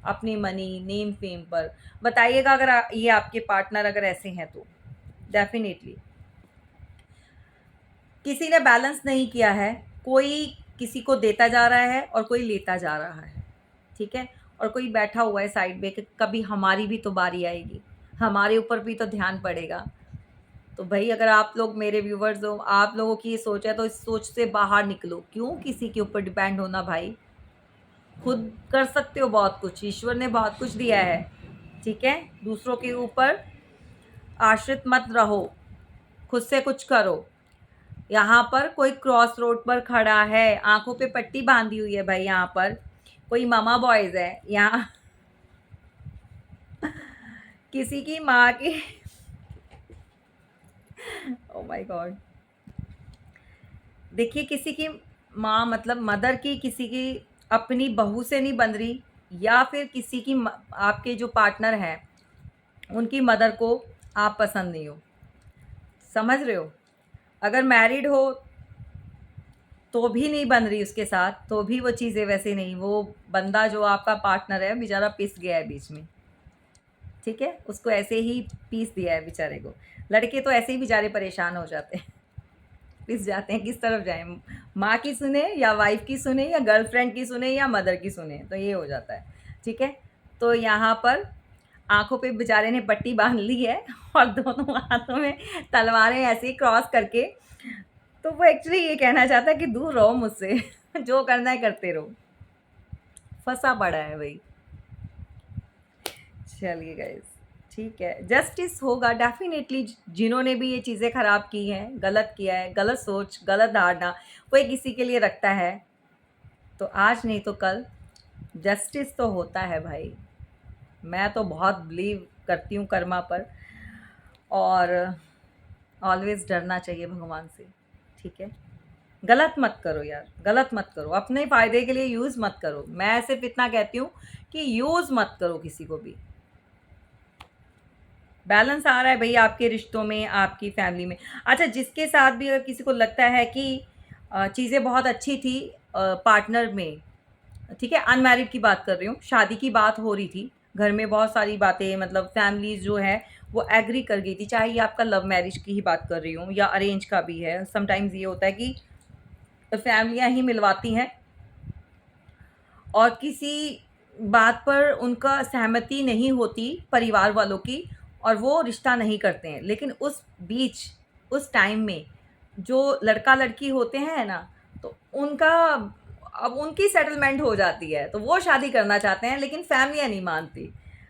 अपनी मनी, नेम, फेम पर। बताइएगा अगर ये आपके पार्टनर अगर ऐसे हैं तो, डेफ़िनेटली। किसी ने बैलेंस नहीं किया है, कोई किसी को देता जा रहा है और कोई लेता जा रहा है, ठीक है? और कोई बैठा हुआ है साइड में कि कभी हमारी भी तो बारी आएगी, हमारे ऊपर भी तो ध्यान पड़ेगा। तो भई अगर आप लोग मेरे व्यूअर्स हो, आप लोगों की ये सोच है तो इस सोच से बाहर निकलो। क्यों किसी के ऊपर डिपेंड होना भाई? खुद कर सकते हो बहुत कुछ, ईश्वर ने बहुत कुछ दिया है, ठीक है? दूसरों के ऊपर आश्रित मत रहो, खुद से कुछ करो। यहाँ पर कोई क्रॉस रोड पर खड़ा है, आँखों पे पट्टी बाँधी हुई है भाई यहाँ पर, कोई मामा बॉयज़ है, यहाँ किसी की माँ की ओह माय गॉड! देखिए किसी की माँ, मतलब मदर की किसी की अपनी बहू से नहीं बन रही, या फिर किसी की आपके जो पार्टनर हैं उनकी मदर को आप पसंद नहीं हो, समझ रहे हो? अगर मैरिड हो तो भी नहीं बन रही उसके साथ, तो भी वो चीज़ें वैसे नहीं, वो बंदा जो आपका पार्टनर है बेचारा पिस गया है बीच में, ठीक है? उसको ऐसे ही पीस दिया है बेचारे को। लड़के तो ऐसे ही बेचारे परेशान हो जाते हैं, पिस जाते हैं, किस तरफ जाएँ? माँ की सुने या वाइफ़ की सुने या गर्लफ्रेंड की सुने या मदर की सुने, तो ये हो जाता है, ठीक है? तो यहाँ पर आँखों पे बेचारे ने पट्टी बाँध ली है और दोनों हाथों में तलवारें ऐसे ही क्रॉस करके तो वो एक्चुअली ये कहना चाहता है कि दूर रहो मुझसे। जो करना है करते रहो। फँसा पड़ा है भई। चलिए गाइस, ठीक है, जस्टिस होगा डेफ़िनेटली। जिन्होंने भी ये चीज़ें ख़राब की हैं, गलत किया है, गलत सोच, गलत धारणा कोई किसी के लिए रखता है, तो आज नहीं तो कल जस्टिस तो होता है भाई। मैं तो बहुत बिलीव करती हूँ कर्मा पर, और ऑलवेज़ डरना चाहिए भगवान से, ठीक है? गलत मत करो यार, गलत मत करो, अपने फ़ायदे के लिए यूज़ मत करो। मैं सिर्फ़ इतना कहती हूँ कि यूज़ मत करो किसी को भी। बैलेंस आ रहा है भई आपके रिश्तों में, आपकी फैमिली में। अच्छा, जिसके साथ भी अगर किसी को लगता है कि चीज़ें बहुत अच्छी थी पार्टनर में, ठीक है, अनमैरिड की बात कर रही हूँ, शादी की बात हो रही थी, घर में बहुत सारी बातें, मतलब फैमिलीज़ जो है वो एग्री कर गई थी, चाहे ये आपका लव मैरिज की ही बात कर रही हूँ या अरेंज का भी है। समटाइम्स ये होता है कि फैमिलियाँ ही मिलवाती हैं और किसी बात पर उनका सहमति नहीं होती परिवार वालों की, और वो रिश्ता नहीं करते हैं। लेकिन उस बीच, उस टाइम में जो लड़का-लड़की होते हैं ना, तो उनका अब उनकी सेटलमेंट हो जाती है, तो वो शादी करना चाहते हैं लेकिन फैमिलियाँ नहीं मानती।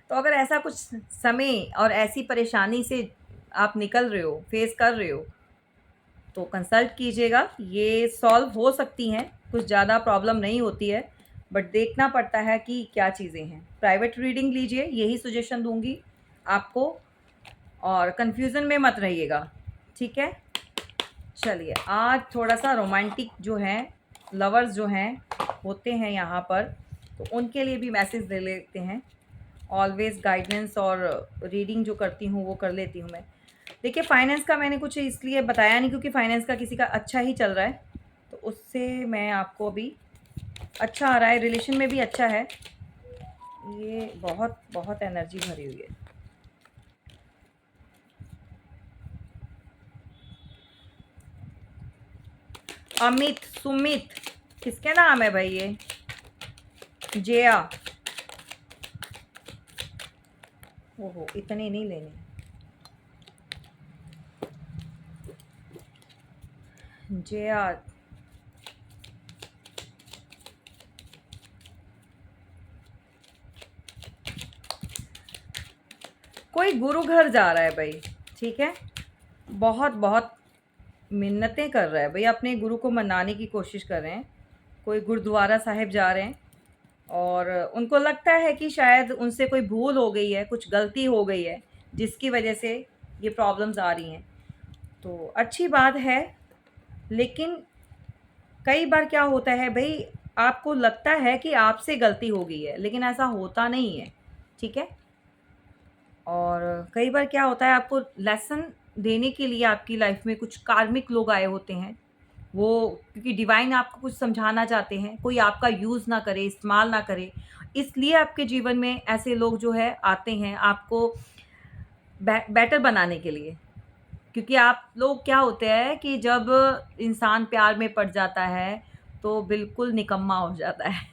तो अगर ऐसा कुछ समय और ऐसी परेशानी से आप निकल रहे हो, फेस कर रहे हो, तो कंसल्ट कीजिएगा, ये सॉल्व हो सकती हैं, कुछ ज़्यादा प्रॉब्लम नहीं होती है, बट देखना पड़ता है कि क्या चीज़ें हैं। प्राइवेट रीडिंग लीजिए, यही सजेशन दूँगी आपको, और कन्फ्यूज़न में मत रहिएगा, ठीक है? चलिए, आज थोड़ा-सा रोमांटिक जो हैं, लवर्स जो हैं, होते हैं यहाँ पर, तो उनके लिए भी मैसेज ले लेते हैं। ऑलवेज़ गाइडेंस और रीडिंग जो करती हूँ, वो कर लेती हूँ मैं। देखिए, फाइनेंस का मैंने कुछ इसलिए बताया नहीं क्योंकि फाइनेंस का किसी का अच्छा ही चल रहा है, तो उससे मैं आपको अभी अच्छा आ रहा है, रिलेशन में भी अच्छा है। ये बहुत बहुत एनर्जी भरी हुई है। अमित, सुमित, किसके नाम है भाई ये? जया। ओहो, इतने नहीं लेने। जया, कोई गुरु घर जा रहा है भाई, ठीक है? बहुत बहुत मिन्नतें कर रहा है भई, अपने गुरु को मनाने की कोशिश कर रहे हैं। कोई गुरुद्वारा साहिब जा रहे हैं और उनको लगता है कि शायद उनसे कोई भूल हो गई है, कुछ गलती हो गई है, जिसकी वजह से ये प्रॉब्लम्स आ रही हैं। तो अच्छी बात है, लेकिन कई बार क्या होता है भई, आपको लगता है कि आपसे गलती हो गई है, लेकिन ऐसा होता नहीं है, ठीक है? और कई बार क्या होता है, आपको लेसन देने के लिए आपकी लाइफ में कुछ कार्मिक लोग आए होते हैं। वो, क्योंकि डिवाइन आपको कुछ समझाना चाहते हैं, कोई आपका यूज़ ना करे, इस्तेमाल ना करे, इसलिए आपके जीवन में ऐसे लोग जो है आते हैं आपको बेटर बनाने के लिए। क्योंकि आप लोग क्या होते हैं कि जब इंसान प्यार में पड़ जाता है, तो बिल्कुल निकम्मा हो जाता है।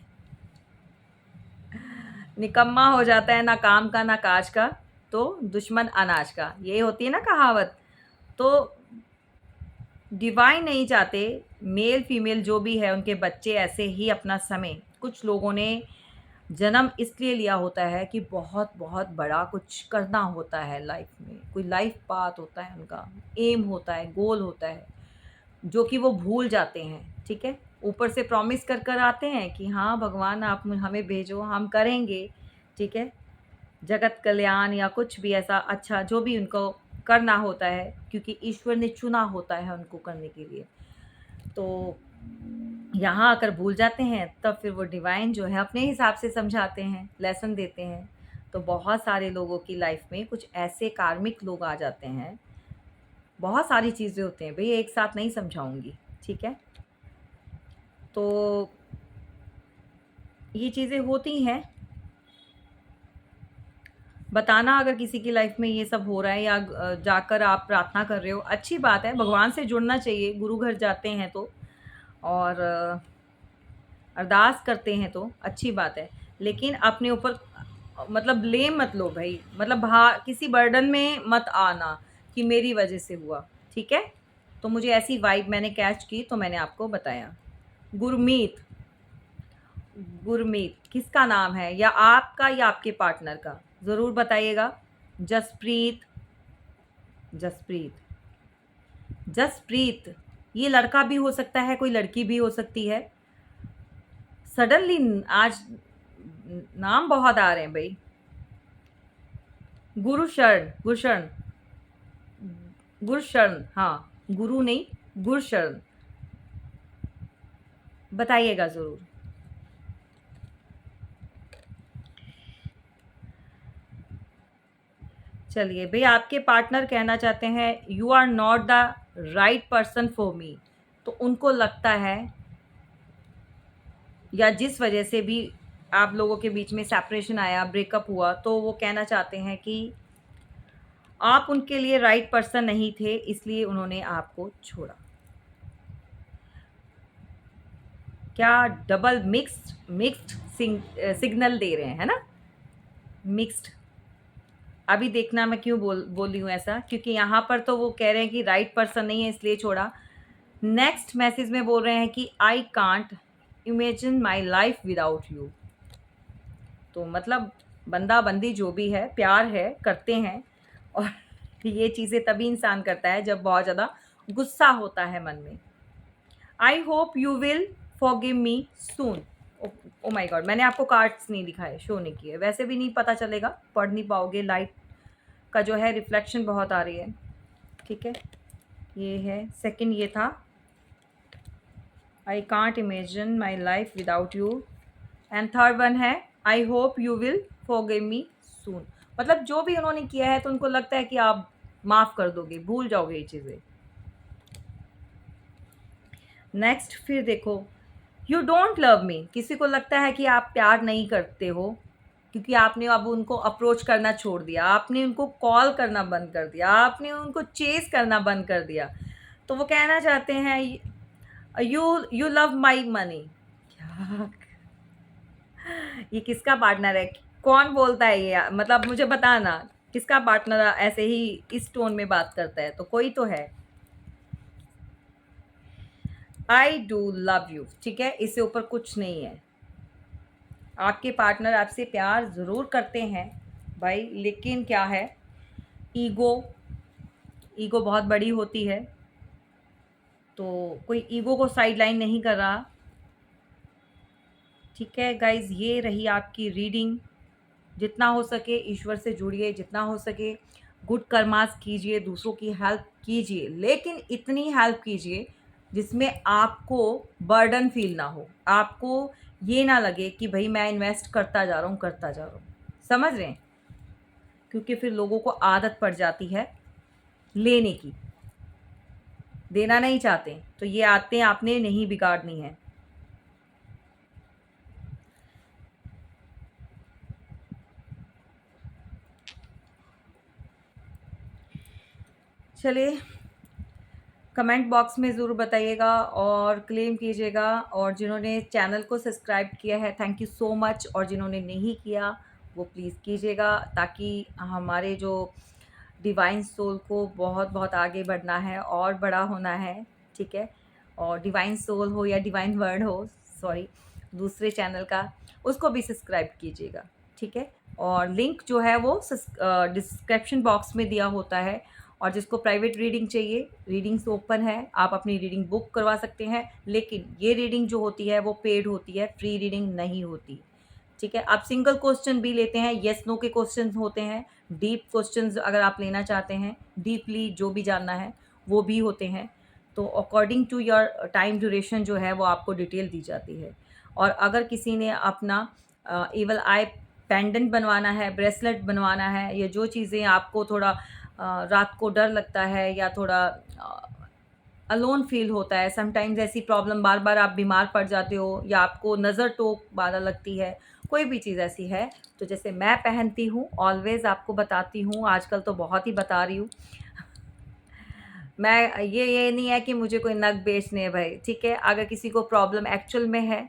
निकम्मा हो जाता है, ना काम का ना काज का, तो दुश्मन अनाज का, ये होती है ना कहावत। तो डिवाइन नहीं चाहते मेल फीमेल जो भी है उनके बच्चे ऐसे ही अपना समय, कुछ लोगों ने जन्म इसलिए लिया होता है कि बहुत बहुत बड़ा कुछ करना होता है लाइफ में, कोई लाइफ पाथ होता है उनका, एम होता है, गोल होता है, जो कि वो भूल जाते हैं, ठीक है? ऊपर से प्रॉमिस कर कर आते हैं कि हाँ भगवान आप हमें भेजो, हम करेंगे, ठीक है? जगत कल्याण या कुछ भी ऐसा अच्छा जो भी उनको करना होता है, क्योंकि ईश्वर ने चुना होता है उनको करने के लिए। तो यहाँ आकर भूल जाते हैं, तब फिर वो डिवाइन जो है अपने हिसाब से समझाते हैं, लेसन देते हैं। तो बहुत सारे लोगों की लाइफ में कुछ ऐसे कार्मिक लोग आ जाते हैं, बहुत सारी चीज़ें होते हैं भई, एक साथ नहीं समझाऊँगी, ठीक है? तो ये चीज़ें होती हैं। बताना अगर किसी की लाइफ में ये सब हो रहा है या जाकर आप प्रार्थना कर रहे हो, अच्छी बात है, भगवान से जुड़ना चाहिए, गुरु घर जाते हैं तो, और अरदास करते हैं तो अच्छी बात है। लेकिन अपने ऊपर मतलब ब्लेम मत लो भई, मतलब किसी बर्डन में मत आना कि मेरी वज़ह से हुआ, ठीक है? तो मुझे ऐसी वाइब मैंने कैच की तो मैंने आपको बताया। गुरमीत, गुरमीत किसका नाम है, या आपका या आपके पार्टनर का, ज़रूर बताइएगा। जसप्रीत, जसप्रीत, जसप्रीत, ये लड़का भी हो सकता है, कोई लड़की भी हो सकती है। सडनली आज नाम बहुत आ रहे हैं भाई। गुरुशरण, गुरशरण, गुरशरण, हाँ गुरु नहीं, गुरशरण, बताइएगा ज़रूर। चलिए भई, आपके पार्टनर कहना चाहते हैं you are not the right person for me. तो उनको लगता है, या जिस वजह से भी आप लोगों के बीच में सेपरेशन आया, ब्रेकअप हुआ, तो वो कहना चाहते हैं कि आप उनके लिए राइट पर्सन नहीं थे, इसलिए उन्होंने आपको छोड़ा। क्या डबल मिक्स्ड सिग्नल दे रहे हैं, है ना? मिक्स्ड। अभी देखना मैं क्यों बोली हूँ ऐसा, क्योंकि यहाँ पर तो वो कह रहे हैं कि राइट पर्सन नहीं है इसलिए छोड़ा। नेक्स्ट मैसेज में बोल रहे हैं कि आई can't imagine my life without you. तो मतलब बंदा बंदी जो भी है, प्यार है, करते हैं। और ये चीज़ें तभी इंसान करता है जब बहुत ज़्यादा गुस्सा होता है मन में। आई hope you will forgive me soon. Oh my God, मैंने आपको कार्ड्स नहीं दिखाए, शो नहीं किए, वैसे भी नहीं पता चलेगा, पढ़ नहीं पाओगे, लाइट का जो है रिफ्लेक्शन बहुत आ रही है। ठीक है, ये है सेकंड, ये था I can't imagine my life without you, and third one है I hope you will forgive me soon. मतलब जो भी उन्होंने किया है तो उनको लगता है कि आप माफ़ कर दोगे, भूल जाओगे ये चीज़ें। नेक्स्ट फिर देखो, यू डोंट लव मी। किसी को लगता है कि आप प्यार नहीं करते हो, क्योंकि आपने अब उनको अप्रोच करना छोड़ दिया, आपने उनको कॉल करना बंद कर दिया, आपने उनको चेस करना बंद कर दिया। तो वो कहना चाहते हैं you you love my money. क्या, ये किसका पार्टनर है? कौन बोलता है ये? मतलब मुझे बताना किसका पार्टनर ऐसे ही इस टोन में बात करता है, तो कोई तो है। आई डू लव यू, ठीक है, इससे ऊपर कुछ नहीं है। आपके पार्टनर आपसे प्यार ज़रूर करते हैं भाई, लेकिन क्या है, ईगो, ईगो बहुत बड़ी होती है। तो कोई ईगो को साइड लाइन नहीं कर रहा। ठीक है गाइज़, ये रही आपकी रीडिंग। जितना हो सके ईश्वर से जुड़िए, जितना हो सके गुड कर्मास कीजिए, दूसरों की हेल्प कीजिए, लेकिन इतनी हेल्प कीजिए जिसमें आपको बर्डन फील ना हो, आपको ये ना लगे कि भाई मैं इन्वेस्ट करता जा रहा हूँ, करता जा रहा हूँ। समझ रहे हैं? क्योंकि फिर लोगों को आदत पड़ जाती है लेने की, देना नहीं चाहते, तो ये आदतें आपने नहीं बिगाड़नी है। चलिए, कमेंट बॉक्स में ज़रूर बताइएगा और क्लेम कीजिएगा, और जिन्होंने चैनल को सब्सक्राइब किया है थैंक यू सो मच, और जिन्होंने नहीं किया वो प्लीज़ कीजिएगा, ताकि हमारे जो डिवाइन सोल को बहुत बहुत आगे बढ़ना है और बड़ा होना है। ठीक है, और डिवाइन सोल हो या डिवाइन वर्ड हो, सॉरी, दूसरे चैनल का, उसको भी सब्सक्राइब कीजिएगा। ठीक है, और लिंक जो है वो डिस्क्रिप्शन बॉक्स में दिया होता है। और जिसको प्राइवेट रीडिंग चाहिए, रीडिंग्स ओपन है, आप अपनी रीडिंग बुक करवा सकते हैं, लेकिन ये रीडिंग जो होती है वो पेड होती है, फ्री रीडिंग नहीं होती। ठीक है, आप सिंगल क्वेश्चन भी लेते हैं, येस नो के क्वेश्चन होते हैं, डीप क्वेश्चंस अगर आप लेना चाहते हैं, डीपली जो भी जानना है वो भी होते हैं। तो according to your time duration जो है वो आपको डिटेल दी जाती है। और अगर किसी ने अपना इवल आई पेंडेंट बनवाना है, ब्रेसलेट बनवाना है, या जो चीज़ें आपको थोड़ा रात को डर लगता है, या थोड़ा अलोन फील होता है, समटाइम्स ऐसी प्रॉब्लम, बार बार आप बीमार पड़ जाते हो, या आपको नज़र टोक बाधा लगती है, कोई भी चीज़ ऐसी है, तो जैसे मैं पहनती हूँ, ऑलवेज़ आपको बताती हूँ, आजकल तो बहुत ही बता रही हूँ। मैं ये नहीं है कि मुझे कोई नग बेचने है भाई। ठीक है, अगर किसी को प्रॉब्लम एक्चुअल में है,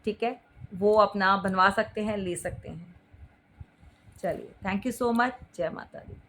ठीक है, वो अपना बनवा सकते हैं, ले सकते हैं। चलिए, थैंक यू सो मच, जय माता दी।